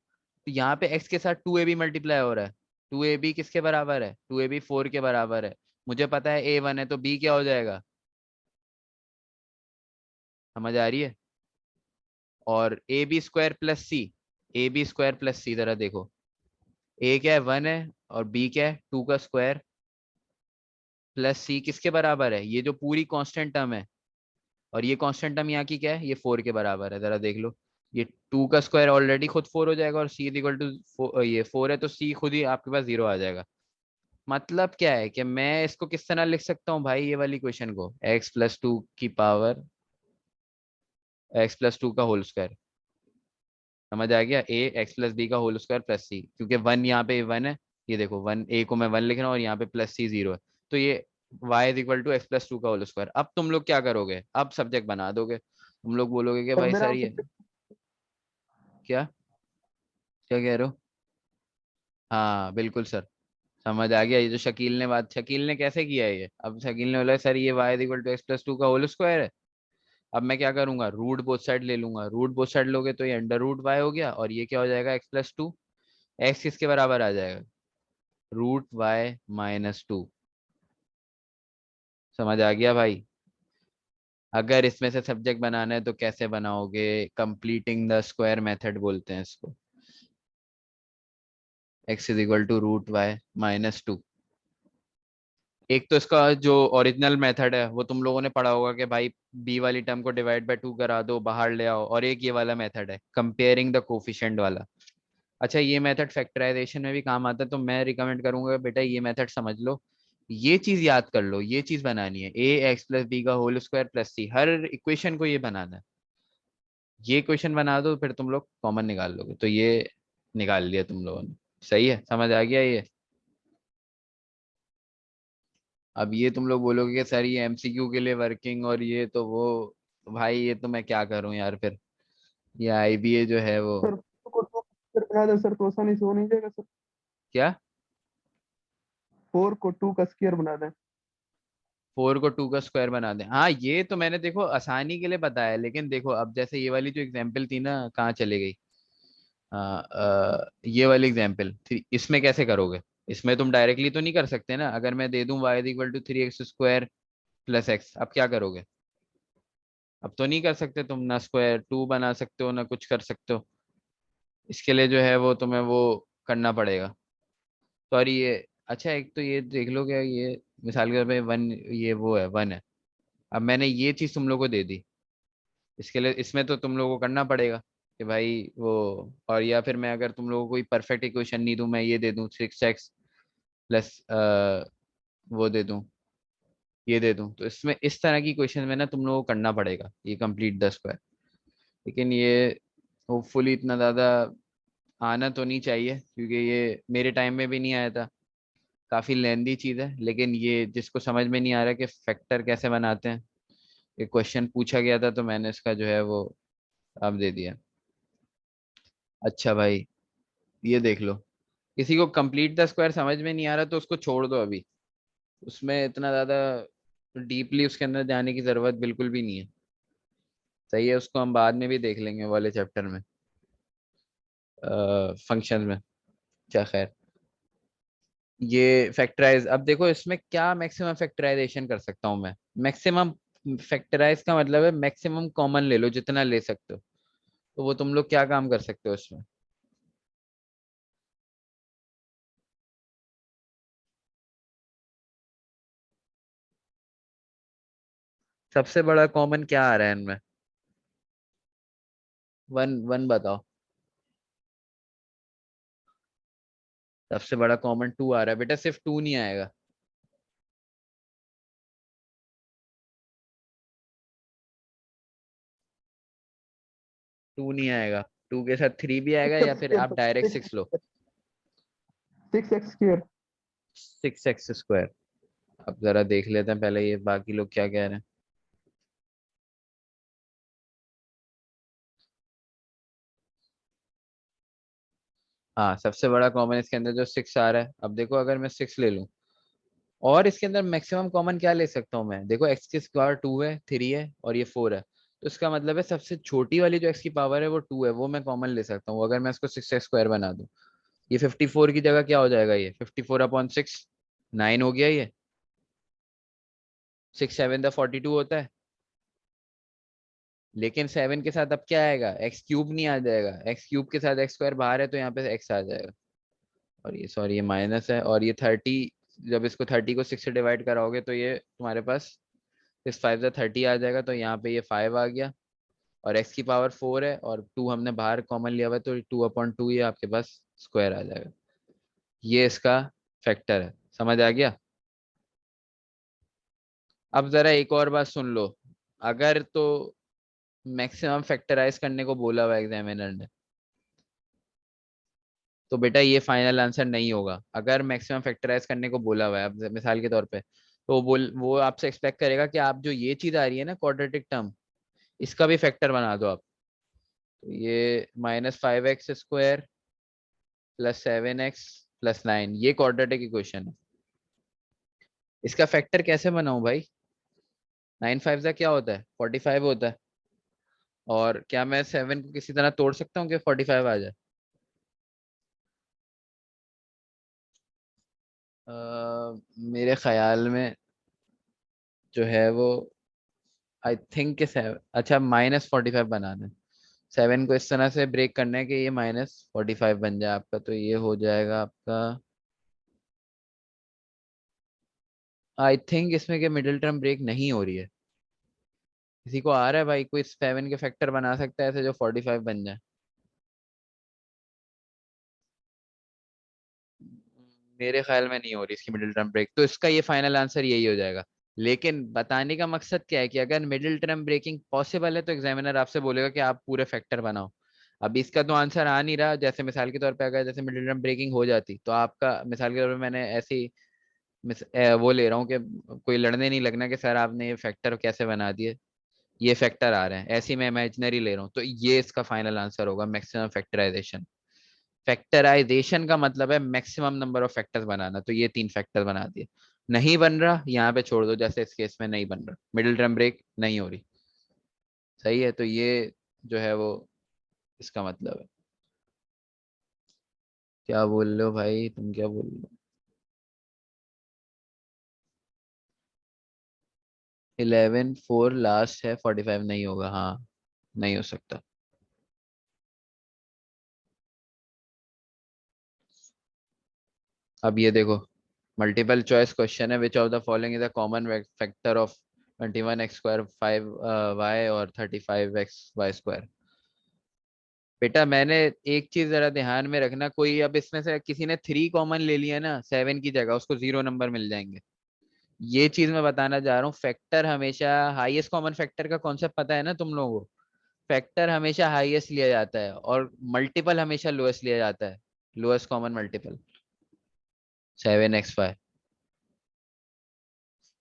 तो यहाँ पे x के साथ 2ab मल्टीप्लाई हो रहा है, 2ab किसके बराबर है, 2ab 4 के बराबर है। मुझे पता है a 1 है, तो b क्या हो जाएगा, समझ आ रही है। और ab² + c जरा देखो, a क्या है 1 है, और b क्या है 2 का स्क्वायर, +c किसके बराबर है, ये जो पूरी कांस्टेंट टर्म है। और ये कांस्टेंट टर्म यहाँ की क्या है, ये 4 के बराबर है। जरा देख लो, ये 2 का स्क्वायर ऑलरेडी खुद 4 हो जाएगा, और c = ये 4 है, तो c खुद ही आपके पास 0 आ जाएगा। मतलब क्या है कि मैं इसको किस तरह लिख सकता हूँ भाई, ये वाली क्वेश्चन को x + 2 का होल स्क्वायर, समझ आ गया, a x + b का होल स्क्वायर +c, क्योंकि 1 यहाँ पे 1 है। ये देखो 1, a को मैं 1 लिख रहा हूँ और यहाँ पे +c 0 है। तो ये y = x + 2 का होल स्क्वायर। अब तुम लोग क्या करोगे, अब सब्जेक्ट बना दोगे, तुम लोग बोलोगे कि सर भाई मेरा सर ये आंसर क्या क्या कह रहे हो। हाँ बिल्कुल सर, समझ आ गया। ये जो शकील ने बात, शकील ने कैसे किया है ये, अब शकील ने बोला सर ये y = x + 2 का होल स्क्वायर है। अब मैं क्या करूंगा, रूट बोथ साइड ले लूंगा, रूट बोथ साइड लोगे तो ये √y हो गया, और ये क्या हो जाएगा x + 2। x किसके बराबर आ जाएगा, √y - 2। समझ आ गया भाई। अगर इसमें से सब्जेक्ट बनाना है तो कैसे बनाओगे, कंप्लीटिंग द स्क्वायर मेथड बोलते हैं इसको, x = √y - 2। एक तो इसका जो ओरिजिनल मेथड है वो तुम लोगों ने पढ़ा होगा कि भाई b वाली टर्म को डिवाइड बाय 2 करा दो, बाहर ले आओ। और एक ये वाला मेथड है कंपेयरिंग द कोफिशिएंट वाला, अच्छा ये मेथड फैक्टराइजेशन में भी काम आता है, तो मैं रिकमेंड करूंगा बेटा ये मेथड समझ लो, ये चीज याद कर लो, ये चीज बनानी है, ए एक्स प्लस बी का होल स्क्वायर प्लस सी, हर इक्वेशन को ये बनाना है। ये क्वेश्चन बना दो फिर तुम लोग कॉमन निकाल लोगे, तो ये निकाल लिया तुम लोगों ने। सही है, समझ आ गया ये। अब ये तुम लोग बोलोगे कि सर ये एमसीक्यू के लिए वर्किंग और ये तो वो, तो भाई ये तो मैं क्या करूं यार फिर, ये आईबीए जो है वो। सर को टू फिर बना दे सर, तो आसानी से हो नहीं जाएगा सर। क्या? 4 को 2 का स्क्वायर बना दें। 4 को 2 का स्क्वायर बना दें, हाँ ये तो मैंने देखो आसानी के लिए बताया, लेकिन देखो अब जैसे ये वाली जो एग्जांपल थी ना, कहाँ चले गई? ये वाली एग्जांपल थी, इसमें कैसे करोगे? इसमें तुम डायरेक्टली तो नहीं कर सकते ना, अगर मैं दे दूं y equal to 3x square plus x, अब क्या करोगे? अब तो नहीं कर सकते तुम, ना स्क्वायर टू बना सकते हो ना कुछ कर सकते हो। इसके लिए जो है वो तुम्हें वो करना पड़ेगा। सॉरी ये, अच्छा एक तो ये देख लो, क्या ये मिसाल के तौर पे वन, ये वो है वन है। अब मैंने ये चीज तुम लोगों को दे दी, इसके लिए इसमें तो तुम लोगों को करना पड़ेगा कि भाई वो, और या फिर मैं अगर तुम लोगों को कोई परफेक्ट इक्वेशन नहीं दूं, मैं ये दे दूं 6x प्लस वो दे दूं, ये दे दूं, तो इसमें इस तरह की क्वेश्चन में ना तुम लोगों को करना पड़ेगा ये कंप्लीट द स्क्वायर। लेकिन ये होपफुली इतना ज़्यादा आना तो नहीं चाहिए, क्योंकि ये मेरे टाइम में भी नहीं आया था, काफ़ी लेंदी चीज़ है। लेकिन ये जिसको समझ में नहीं आ रहा कि फैक्टर कैसे बनाते हैं, ये क्वेश्चन पूछा गया था तो मैंने इसका जो है वो अब दे दिया। अच्छा भाई ये देख लो, किसी को कंप्लीट द स्क्वायर समझ में नहीं आ रहा तो उसको छोड़ दो अभी, उसमें इतना ज़्यादा डीपली उसके अंदर जाने की ज़रूरत बिल्कुल भी नहीं है। सही है, उसको हम बाद में भी देख लेंगे वाले चैप्टर में, फंक्शन में। क्या खैर, ये फैक्टराइज, अब देखो इसमें क्या मैक्सिमम फैक्टराइजेशन कर सकता हूँ मैं। मैक्सिमम फैक्टराइज का मतलब है मैक्सिमम कॉमन ले लो जितना ले सकते हो, तो वो तुम लोग क्या काम कर सकते हो उसमें? सबसे बड़ा कॉमन क्या आ रहा है इनमें? वन वन बताओ। सबसे बड़ा कॉमन टू आ रहा है बेटा, सिर्फ टू नहीं आएगा। टू नहीं आएगा, टू के साथ थ्री भी आएगा, सिक्स या एक्स फिर आप डायरेक्ट स्क्वायर सिक्स लो। 6x square. 6x square. अब जरा देख लेते हैं पहले ये बाकी लोग क्या कह रहे हैं। हाँ सबसे बड़ा कॉमन इसके अंदर जो सिक्स आ रहा है, अब देखो अगर मैं सिक्स ले लूं, और इसके अंदर मैक्सिमम कॉमन क्या ले सकता हूँ मैं? देखो एक्स की स्क्वायर टू है, थ्री है और ये फोर है, तो इसका मतलब है सबसे छोटी वाली जो एक्स की पावर है वो टू है, वो मैं कॉमन ले सकता हूँ अगर मैं इसको 6x स्क्वायर बना दूं। ये 54 की जगह क्या हो जाएगा, ये 54/6, 9 हो गया ये। 6 7 42 होता है, लेकिन 7 के साथ अब क्या आएगा, एक्स क्यूब नहीं आ जाएगा, एक्स क्यूब के साथ एक्स स्क्वायर बाहर है तो यहाँ पे एक्स आ जाएगा। और ये सॉरी ये माइनस है, और ये 30, जब इसको 30 को 6 से डिवाइड कराओगे तो ये तुम्हारे पास इस 5 से 30 आ जाएगा, तो यहाँ पे ये 5 आ गया, और एक्स की पावर 4 है और टू हमने बाहर कॉमन लिया हुआ है, तो 2/2 ये आपके पास स्क्वायर आ जाएगा। ये इसका फैक्टर है, समझ आ गया? अब जरा एक और बात सुन लो, अगर तो मैक्सिमम फैक्टराइज करने को बोला हुआ एग्जामिनर ने, तो बेटा ये फाइनल आंसर नहीं होगा। अगर मैक्सिमम फैक्टराइज करने को बोला हुआ है, अब मिसाल के तौर पे, तो वो आपसे एक्सपेक्ट करेगा कि आप जो ये चीज आ रही है ना क्वाड्रेटिक टर्म, इसका भी फैक्टर बना दो आप। तो ये -5x square plus 7x plus 9, ये क्वाड्रेटिक इक्वेशन है, इसका फैक्टर कैसे बनाऊं भाई? 9 5 का क्या होता है, 45 होता है, और क्या मैं 7 को किसी तरह तोड़ सकता हूँ कि 45 आ जाए? मेरे ख्याल में जो है वो, आई थिंक कि 7, अच्छा -45 बना दें, 7 को इस तरह से ब्रेक करना है कि ये -45 बन जाए आपका, तो ये हो जाएगा आपका, आई थिंक इसमें के मिडिल टर्म ब्रेक नहीं हो रही है। किसी को आ रहा है भाई, कोई 7 के फैक्टर बना सकता है ऐसे जो 45 बन जाए? मेरे ख्याल में नहीं हो रही इसकी मिडिल टर्म ब्रेक, तो इसका ये फाइनल आंसर यही हो जाएगा। लेकिन बताने का मकसद क्या है कि अगर मिडिल टर्म ब्रेकिंग पॉसिबल है तो एग्जामिनर आपसे बोलेगा कि आप पूरे फैक्टर बनाओ। अब इसका तो आंसर आ नहीं रहा, जैसे मिसाल के तौर पे अगर जैसे मिडिल टर्म ब्रेकिंग हो जाती तो आपका मिसाल के तौर पे मैंने ऐसे ही वो ले रहा हूँ कि कोई लड़ने नहीं लगना कि सर आपने ये फैक्टर कैसे बना दिए, ये फैक्टर आ रहे हैं, ऐसे ही मैं इमेजिनरी ले रहा हूँ, तो ये इसका फाइनल आंसर होगा मैक्सिमम फैक्टराइजेशन। फैक्टराइजेशन का मतलब है मैक्सिमम नंबर ऑफ फैक्टर्स बनाना, तो ये 3 फैक्टर बना दिए। नहीं बन रहा यहाँ पे छोड़ दो, जैसे इस केस में नहीं बन रहा, मिडिल टर्म ब्रेक नहीं हो रही। सही है, तो ये जो है वो इसका मतलब है। क्या बोल रहे हो भाई, तुम क्या बोल रहे हो? 11 4 लास्ट है, 45 नहीं होगा, हाँ नहीं हो सकता। अब ये देखो, मल्टीपल चॉइस क्वेश्चन है, विच of the following is a common factor of 21x² 5y और 35xy²। बेटा मैंने एक चीज जरा ध्यान में रखना, कोई अब इसमें से किसी ने 3 कॉमन ले लिया ना 7 की जगह, उसको 0 नंबर मिल जाएंगे। ये चीज मैं बताना चाह रहा हूँ, फैक्टर हमेशा हाईएस्ट कॉमन फैक्टर का कॉन्सेप्ट पता है ना तुम लोगों को। फैक्टर हमेशा हाईएस्ट लिया जाता है और मल्टीपल हमेशा लोएस्ट लिया जाता है। Lowest common multiple 7xy।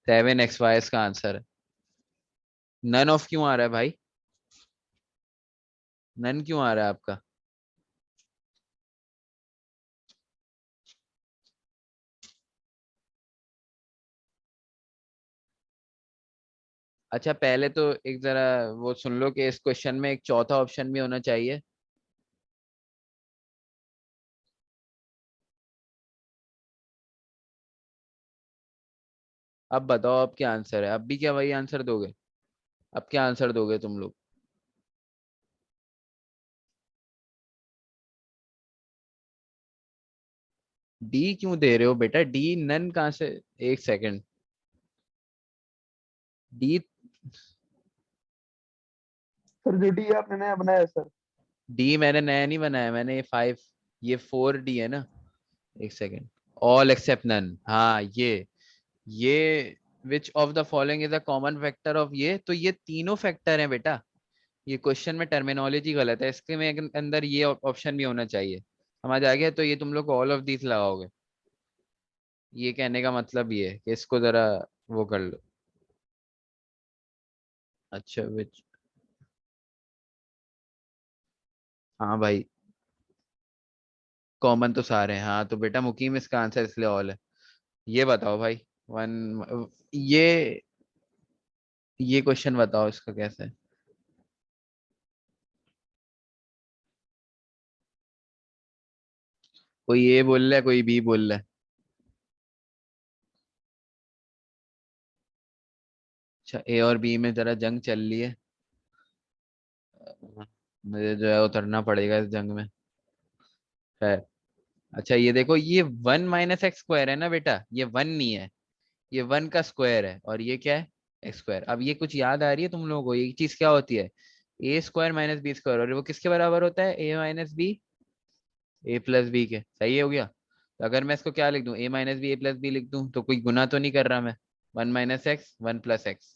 7xy इसका आंसर है। नन ऑफ क्यों आ रहा है भाई? नन क्यों आ रहा है आपका? अच्छा पहले तो एक जरा वो सुन लो कि इस क्वेश्चन में एक चौथा ऑप्शन भी होना चाहिए। अब बताओ अब क्या आंसर है, अब भी क्या वही आंसर दोगे? अब क्या आंसर दोगे तुम लोग? डी क्यों दे रहे हो बेटा? डी नन कहाँ से? एक सेकंड। डी सर जो डी आपने नया बनाया है सर। डी मैंने नया नहीं बनाया, मैंने ये 5, ये 4D है ना। एक सेकंड। ऑल एक्सेप्ट नन, हाँ ये विच of the following is a common factor of, ये तो ये तीनों फैक्टर हैं बेटा। ये क्वेश्चन में टर्मिनोलॉजी गलत है, इसके में अंदर ये ऑप्शन भी होना चाहिए। समझ आ गया? तो ये तुम लोग ऑल ऑफ दीज लगाओगे। ये कहने का मतलब ये है कि इसको जरा वो कर लो। अच्छा विच, हाँ भाई कॉमन तो सारे हैं, हाँ तो बेटा मुकीम इसका आंसर इसलिए ऑल है। ये बताओ भाई, वन ये क्वेश्चन बताओ इसका कैसे है? कोई ए बोल रहा है, कोई बी बोल रहा है। अच्छा ए और बी में जरा जंग चल रही है, मुझे जो है उतरना पड़ेगा इस जंग में। है। अच्छा ये देखो, ये 1 - x² है ना बेटा, ये 1 नहीं है, ये 1 का स्क्वायर है, और ये क्या है? x²। अब ये कुछ याद आ रही है तुम लोगों को, ये चीज क्या होती है? a² - b², और वो किसके बराबर होता है? a - b, a+b के। सही हो गया? तो अगर मैं इसको क्या लिख दूं, a - b a+b लिख दूं, तो कोई गुना तो नहीं कर रहा मैं। 1 - x 1 + x।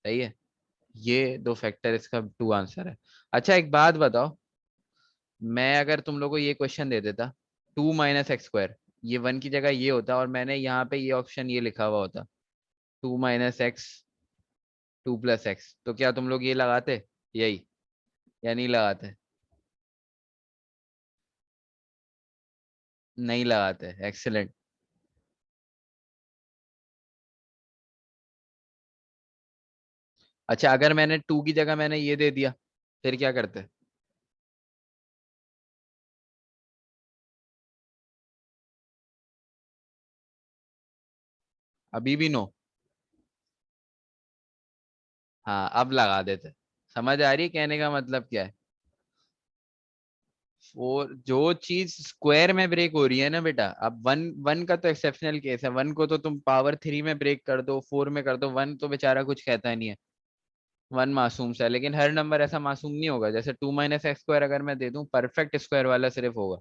सही है। ये दो फैक्टर इसका 2 आंसर है। अच्छा एक बात बताओ, मैं अगर तुम लोगों को ये क्वेश्चन दे देता, 2 - x², ये 1 की जगह ये होता और मैंने यहाँ पे ये ऑप्शन ये लिखा हुआ होता, 2 - x 2 + x, तो क्या तुम लोग ये लगाते यही, या नहीं लगाते? नहीं लगाते, एक्सेलेंट। अच्छा अगर मैंने 2 की जगह मैंने ये दे दिया, फिर क्या करते? अभी भी नो? हाँ अब लगा देते। समझ आ रही है कहने का मतलब क्या है? और जो चीज स्क्वायर में ब्रेक हो रही है ना बेटा, अब वन वन का तो एक्सेप्शनल केस है, 1 को तो तुम पावर 3 में ब्रेक कर दो, 4 में कर दो, 1 तो बेचारा कुछ कहता नहीं है। 1 मासूम सा है, लेकिन हर नंबर ऐसा मासूम नहीं होगा। जैसे 2 - x² अगर मैं दे दूं, परफेक्ट स्क्वायर वाला सिर्फ होगा।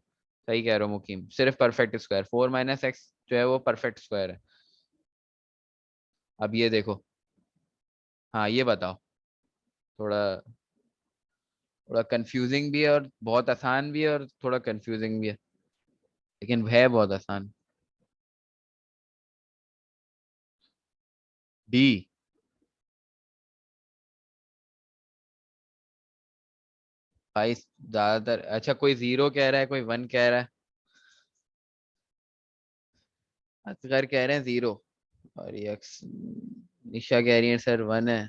सही कह रहे हो मुकीम, सिर्फ परफेक्ट स्क्वायर, 4 माइनस एक्स जो है वो परफेक्ट स्क्वायर है। अब ये देखो, हाँ ये बताओ, थोड़ा थोड़ा कंफ्यूजिंग भी है और बहुत आसान भी है और थोड़ा कंफ्यूजिंग भी है, लेकिन है बहुत आसान। डी। भाई ज्यादातर, अच्छा कोई जीरो कह रहा है, कोई वन कह रहा है, असगर कह रहे हैं जीरो, और ये निशा कह रही है सर वन है,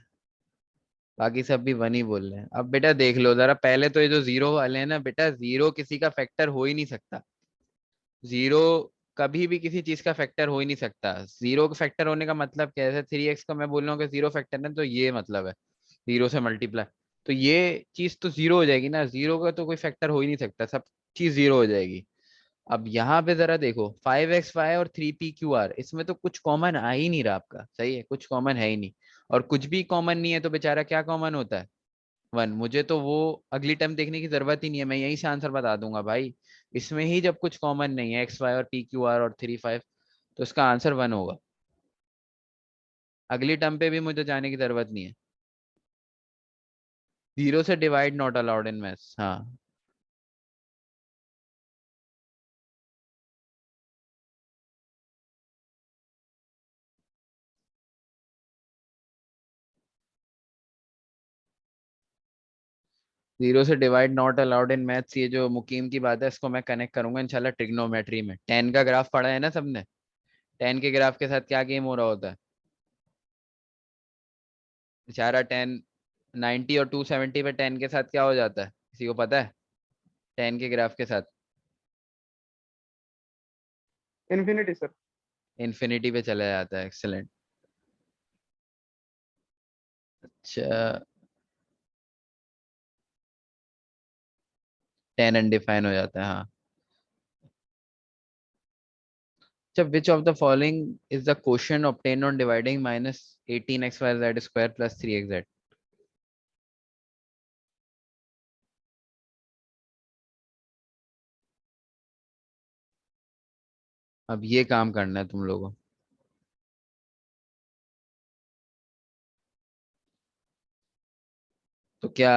बाकी सब भी वन ही बोल रहे हैं। अब बेटा देख लो जरा, पहले तो ये जो जीरो वाले हैं ना बेटा, जीरो किसी का फैक्टर हो ही नहीं सकता। जीरो कभी भी किसी चीज का फैक्टर हो ही नहीं सकता। जीरो का फैक्टर होने का मतलब क्या है? जैसे 3x का मैं बोल रहा हूँ कि जीरो फैक्टर है, तो ये मतलब है जीरो से मल्टीप्लाई, तो ये चीज तो जीरो हो जाएगी ना, जीरो का तो कोई फैक्टर हो ही नहीं सकता, सब चीज जीरो हो जाएगी। अब यहाँ पे जरा देखो, 5xy और 3p/r, इसमें तो कुछ कॉमन आ ही नहीं रहा आपका, सही है, कुछ कॉमन है ही नहीं। और कुछ भी कॉमन नहीं है तो बेचारा क्या कॉमन होता है? वन। मुझे तो वो अगली टर्म देखने की जरूरत ही नहीं है, मैं यहीं से आंसर बता दूंगा भाई। इसमें ही जब कुछ कॉमन नहीं है, XY और PQR और 3 5, तो इसका आंसर वन होगा। अगली टर्म पे भी मुझे जाने की जरूरत नहीं है। जीरो से divide not allowed in maths, हाँ। 0 से divide not allowed in maths, ये जो मुकीम की बात है इसको मैं कनेक्ट करूंगा इंशाल्लाह ट्रिग्नोमेट्री में। टेन का ग्राफ पढ़ा है ना सबने? टेन के ग्राफ के साथ क्या गेम हो रहा होता है? बेचारा टेन 90 और 270 पे टेन के साथ क्या हो जाता है, किसी को पता है? टेन के ग्राफ के साथ इन्फिनिटी सर। इन्फिनिटी पे चला जाता है, एक्सेलेंट। अच्छा, टेन अनडिफाइन हो जाता है, हाँ। अच्छा, विच of the following is the quotient obtain on dividing minus 18xyz square plus 3xz? अब ये काम करना है तुम लोगों को। तो क्या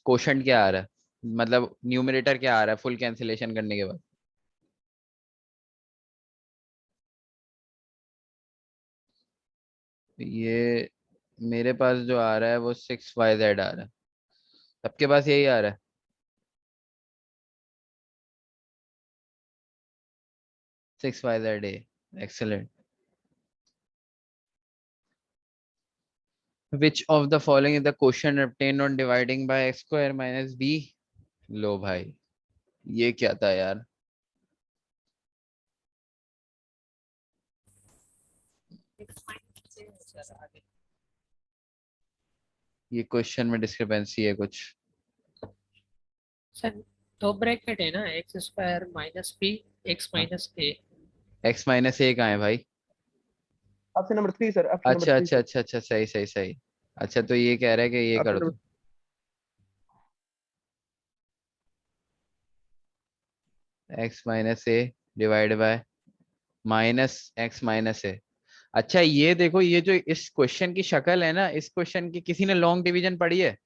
क्वोशंट क्या आ रहा है, मतलब न्यूमरेटर क्या आ रहा है फुल कैंसिलेशन करने के बाद? ये मेरे पास जो आ रहा है वो 6yz आ रहा है, सबके पास यही आ रहा है। 6yz A, excellent. Which of the following is the quotient obtained on dividing by x square minus B? लो भाई, ये क्या था यार? x माइनस से सर आगे। ये क्वेश्चन में डिस्क्रिपेंसी है कुछ। सर दो ब्रैकेट है ना, x square minus B, x हाँ, minus A. x minus A कहाँ है भाई? Option number 3 sir, option number अच्छा 3 अच्छा सर, अच्छा अच्छा, सही सही सही। अच्छा तो ये कह रहा है कि ये ऑप्शन कर नंबर। दो, x minus A divide by minus x minus A. अच्छा ये देखो, ये जो इस क्वेश्चन की शक्ल है ना, इस क्वेश्चन की किसी ने लॉन्ग डिवीजन पढ़ी है?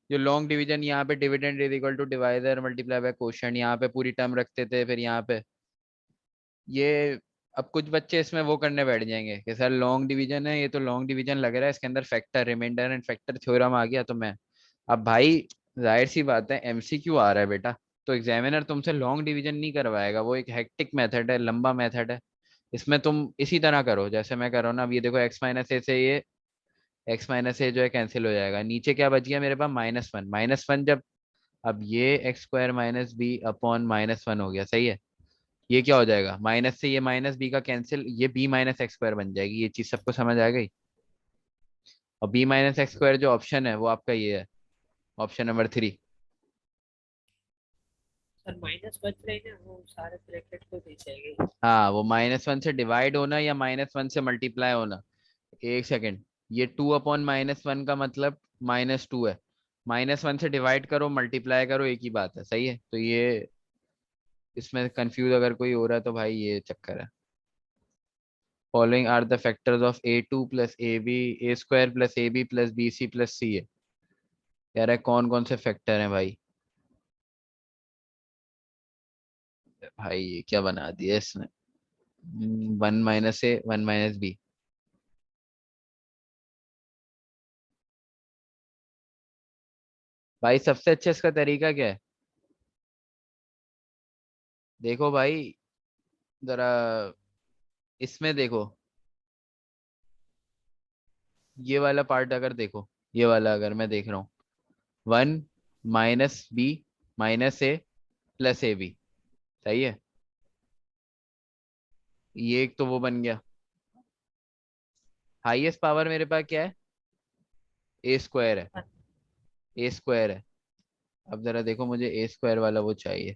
जो लॉन्ग डिवीजन, यहाँ पे dividend is equal to divider multiply by quotient, यहाँ पे पूरी टर्म रखते थे, फिर यहाँ पे ये। अब कुछ बच्चे इसमें वो करने बैठ जाएंगे कि सर लॉन्ग डिवीजन है, ये तो लॉन्ग डिवीजन लग रहा है, इसके अंदर factor remainder and factor theorem आ गया तो मैं। अब भाई जाहिर सी बात है MCQ आ रहा है बेटा, तो एग्जामिनर तुमसे लॉन्ग डिवीजन नहीं करवाएगा, वो एक हेक्टिक मेथड है, लंबा मेथड है। इसमें तुम इसी तरह करो जैसे मैं कर रहा हूँ ना। अब ये देखो, x माइनस ए से ये x माइनस ए जो है कैंसिल हो जाएगा, नीचे क्या बच गया मेरे पास? -1, -1 जब, अब ये x square minus B upon -1 हो गया, सही है। ये क्या हो जाएगा, माइनस से ये माइनस बी का कैंसिल, ये b माइनस एक्स स्क्वायर बन जाएगी। ये चीज सबको समझ आ गई? और b माइनस एक्स स्क्वायर जो ऑप्शन है वो आपका ये है, ऑप्शन नंबर 3। सर माइनस बच रही ना, वो सारे ब्रैकेट को दे जाएंगे। हाँ, वो -1 से डिवाइड होना या -1 से मल्टीप्लाई होना। एक सेकेंड, ये 2 अपॉन -1 का मतलब -2 है, -1 से डिवाइड करो मल्टीप्लाई करो, एक ही बात है, सही है। तो ये इसमें कंफ्यूज अगर कोई हो रहा है तो भाई ये चक्कर है। Following are the factors of A2 plus AB A square plus AB plus BC plus C है। कह रहा है कौन कौन से फैक्टर हैं भाई। भाई ये क्या बना दिया इसने। 1 - A 1 - B। भाई सबसे अच्छा इसका तरीका क्या है। देखो भाई जरा इसमें देखो, ये वाला पार्ट अगर देखो, ये वाला अगर मैं देख रहा हूँ 1 - B -A प्लस AB। सही है। ये एक तो वो बन गया। हाईएस्ट पावर मेरे पास क्या है, A स्क्वायर है। A स्क्वायर है। अब जरा देखो मुझे A स्क्वायर वाला वो चाहिए।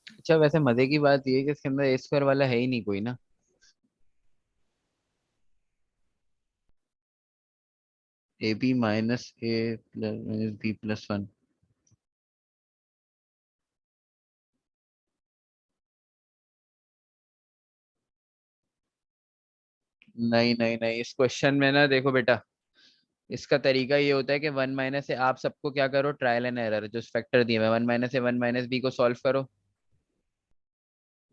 अच्छा वैसे मजे की बात ये है कि इसके अंदर A स्क्वायर वाला है ही नहीं कोई ना। AB -A plus B plus 1। नहीं नहीं नहीं, इस क्वेश्चन में ना देखो बेटा, इसका तरीका ये होता है कि 1 - से आप सबको क्या करो, ट्रायल एंड एरर जो फैक्टर दिए हुए 1 - A 1 - B को सॉल्व करो।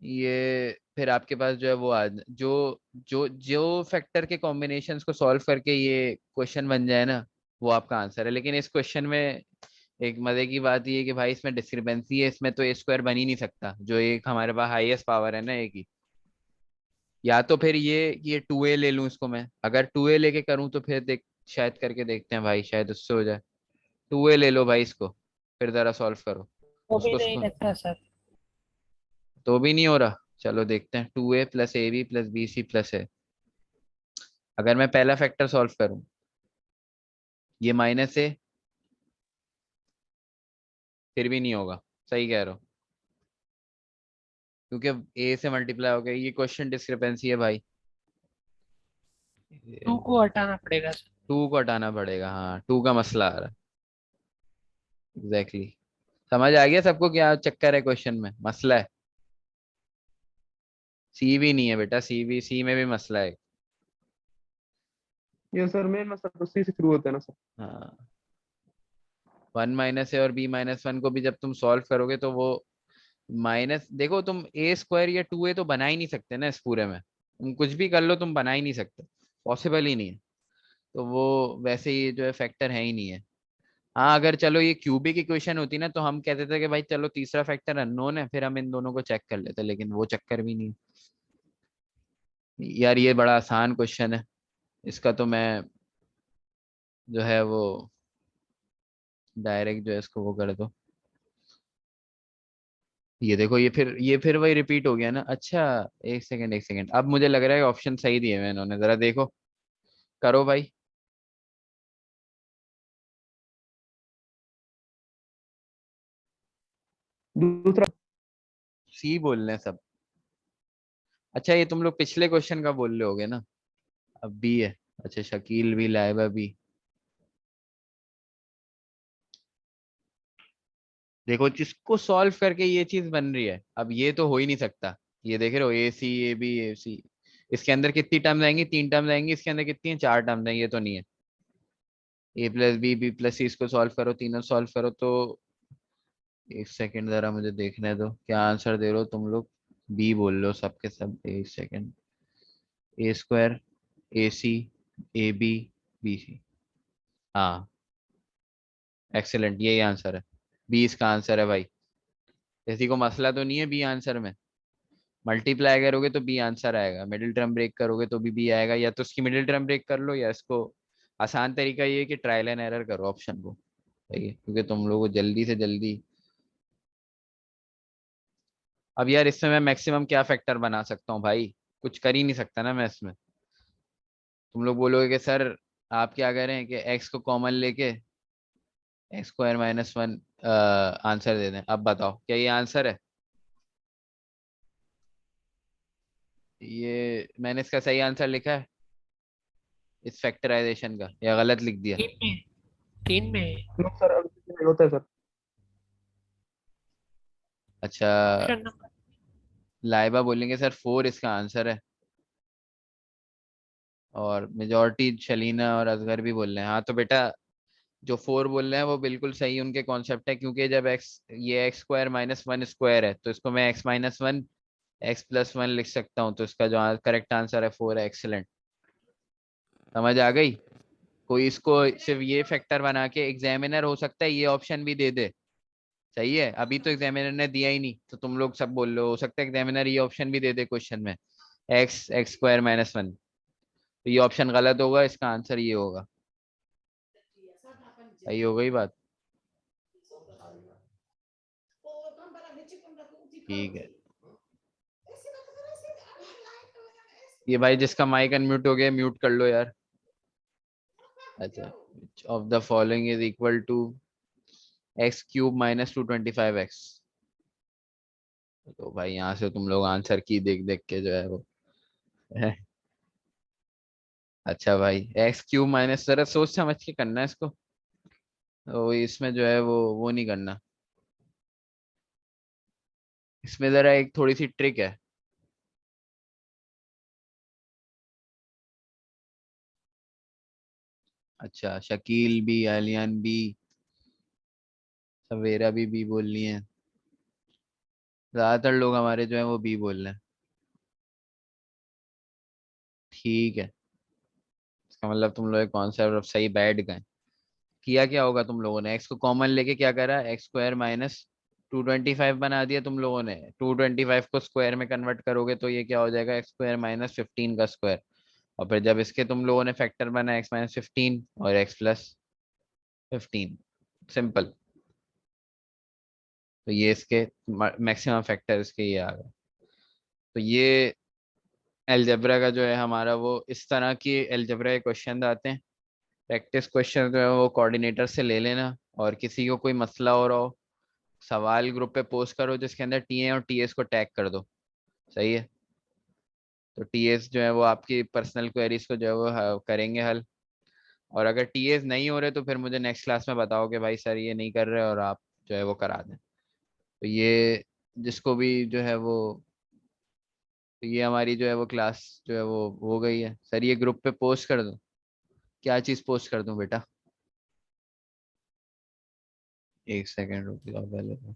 ये फिर आपके पास जो है वो आ जो जो जो फैक्टर के कॉम्बिनेशंस को सॉल्व करके ये क्वेश्चन बन जाए ना, वो आपका आंसर है। लेकिन इस क्वेश्चन में एक मजे की बात ये है कि भाई इसमें डिस्क्रिपेंसी है, इसमें तो A स्क्वायर बन ही नहीं सकता, जो एक हमारे पास हाईएस्ट पावर है ना A की। या तो फिर ये कि ये 2A ले लूं इसको मैं, अगर 2A लेके करूं तो फिर देख, शायद करके देखते हैं भाई, शायद उससे हो जाए। 2A ले लो भाई इसको, फिर जरा सॉल्व करो वो भी उसको नहीं लगता सर। तो भी नहीं हो रहा। चलो देखते हैं 2A plus AB plus BC plus है। अगर मैं पहला फैक्टर सॉल्व करूं, ये -A, फिर भी नहीं होगा। सही कह रहे हो, क्योंकि A से मल्टीप्लाई हो गया, ये क्वेश्चन डिस्क्रिपेंसी है भाई। 2 को हटाना पड़ेगा सर। 2 को हटाना पड़ेगा, हाँ 2 का मसला आ रहा है। एग्जैक्टली समझ आ गया सबको क्या चक्कर है क्वेश्चन में, मसला है। सी भी नहीं है बेटा, सी में भी मसला है। ये सर मेन मतलब तो सी से शुरू होता है ना सर। हाँ 1 - A और B - 1 को भी जब तुम सॉल्व करोगे तो वो माइनस, देखो तुम A स्क्वायर या 2A तो बना ही नहीं सकते ना इस पूरे में, तुम कुछ भी कर लो तुम बना ही नहीं सकते, पॉसिबल ही नहीं है। तो वो वैसे ही जो है फैक्टर है ही नहीं है। हाँ अगर चलो ये क्यूबिक इक्वेशन होती ना तो हम कहते थे कि भाई चलो तीसरा फैक्टर अननोन है, फिर हम इन दोनों को चेक कर लेते, लेकिन वो चक्कर भी नहीं है। यार ये बड़ा आसान क्वेश्चन है, इसका तो मैं जो है वो डायरेक्ट जो है इसको वो कर दो। ये देखो ये फिर वही रिपीट हो गया ना। अच्छा एक सेकंड एक सेकंड, अब मुझे लग रहा है ऑप्शन सही दिए हुए इन्होंने, जरा देखो, करो भाई। दूसरा। सी बोल रहे हैं सब। अच्छा ये तुम लोग पिछले क्वेश्चन का बोल रहे होगे ना। अब बी है। अच्छा शकील भी, लाइबा भी। देखो जिसको सॉल्व करके ये चीज बन रही है, अब ये तो हो ही नहीं सकता। ये देख रहे हो A C A B A C, इसके अंदर कितनी टर्म्स आएंगी, 3 टर्म्स आएंगी, इसके अंदर कितनी है, 4 टर्म्स आएंगी, ये तो नहीं है। A + B B + C इसको सॉल्व करो, तीनों सॉल्व करो तो एक सेकंड जरा मुझे देखने दो क्या आंसर दे रहे हो तुम लोग। बी बोल लो सबके सब, एक second. A square AC AB BC। हाँ एक्सेलेंट, यही आंसर है। बी इसका आंसर है भाई। किसी को मसला तो नहीं है बी आंसर में। मल्टीप्लाई करोगे तो बी आंसर आएगा, मिडिल टर्म ब्रेक करोगे तो भी बी आएगा, या तो उसकी मिडिल टर्म ब्रेक कर लो, या इसको आसान तरीका ये है कि ट्रायल एंड एरर करो ऑप्शन को। सही है, क्योंकि तुम लोगों को जल्दी से जल्दी। अब यार इसमें मैं मैक्सिमम क्या फैक्टर बना सकता हूँ भाई, कुछ कर ही नहीं सकता ना मैं इसमें। तुम लोग बोलोगे कि सर आप क्या करें कि एक्स को कॉमन लेके X² - 1 आंसर दे दें। अब बताओ क्या ये आंसर है। ये मैंने इसका सही आंसर लिखा है इस फैक्टराइजेशन का, या गलत लिख दिया। 3 में, 3 में। नो सर, अभी नहीं होता है सर। अच्छा, ऑप्शन नंबर लाइबा बोलेंगे सर 4 इसका आंसर है, और मेजोरिटी शलीना और असगर भी बोल रहे हैं। हाँ तो बेटा जो 4 बोल रहे हैं वो बिल्कुल सही उनके कॉन्सेप्ट है, क्योंकि जब एक्स, ये x square minus one square है तो इसको मैं x minus one x plus one लिख सकता हूँ, तो इसका जो करेक्ट आंसर है 4 है। एक्सीलेंट, समझ आ गई। कोई इसको सिर्फ ये फैक्टर बना के, एग्जामिनर हो सकता है ये ऑप्शन भी दे दे, सही है, अभी तो एग्जामिनर ने दिया ही नहीं तो तुम लोग सब बोल रहे हो सकता है एग्जामिनर ये ऑप्शन भी दे दे क्वेश्चन में, x x square minus one, तो ये ऑप्शन गलत होगा, इसका आंसर ये होगा। सही हो गई बात, ठीक है। ये भाई जिसका माइक अनम्यूट हो गया म्यूट कर लो यार। अच्छा, of the following is equal to x cube minus 225x। तो भाई यहाँ से तुम लोग आंसर की देख देख के जो है वो अच्छा भाई, एक्स क्यूब माइनस, जरा सोच समझ के करना है इसको, तो इसमें जो है वो नहीं करना, इसमें जरा एक थोड़ी सी ट्रिक है। अच्छा, शकील भी, आलियान भी, सवेरा भी बी बोल रही है, ज्यादातर लोग हमारे जो है वो बी बोल रहे हैं। ठीक है, इसका मतलब तुम लोग कॉन्सेप्ट सही बैठ गए। किया क्या होगा तुम लोगों ने, एक्स को कॉमन लेके क्या करा, एक्स स्क्वायर माइनस 225 बना दिया तुम लोगों ने, 225 को स्क्वायर में कन्वर्ट करोगे तो ये क्या हो जाएगा, एक्स स्क्वायर माइनस 15 का स्क्वायर, और फिर जब इसके तुम लोगों ने फैक्टर बना एक्स माइनस 15 और एक्स प्लस 15, सिंपल। तो ये इसके मैक्सिमम फैक्टर इसके ये आ गए। तो ये एलजेब्रा का जो है हमारा वो, इस तरह की एलजेब्रा के क्वेश्चन आते हैं, प्रैक्टिस क्वेश्चन जो है वो कोऑर्डिनेटर से ले लेना, और किसी को कोई मसला हो रहा हो सवाल ग्रुप पे पोस्ट करो जिसके अंदर टीए और टीएस को टैग कर दो, सही है। तो टीएस जो है वो आपकी पर्सनल क्वेरीज को जो है वो करेंगे हल, और अगर टीएस नहीं हो रहे तो फिर मुझे नेक्स्ट क्लास में बताओ कि भाई सर ये नहीं कर रहे और आप जो है वो करा दें। तो ये जिसको भी जो है वो, तो ये हमारी जो है वो क्लास जो है वो हो गई है सर, ये ग्रुप पे पोस्ट कर दो। क्या चीज़ पोस्ट कर दूं बेटा, एक सेकेंड रुक जाओ पहले तो।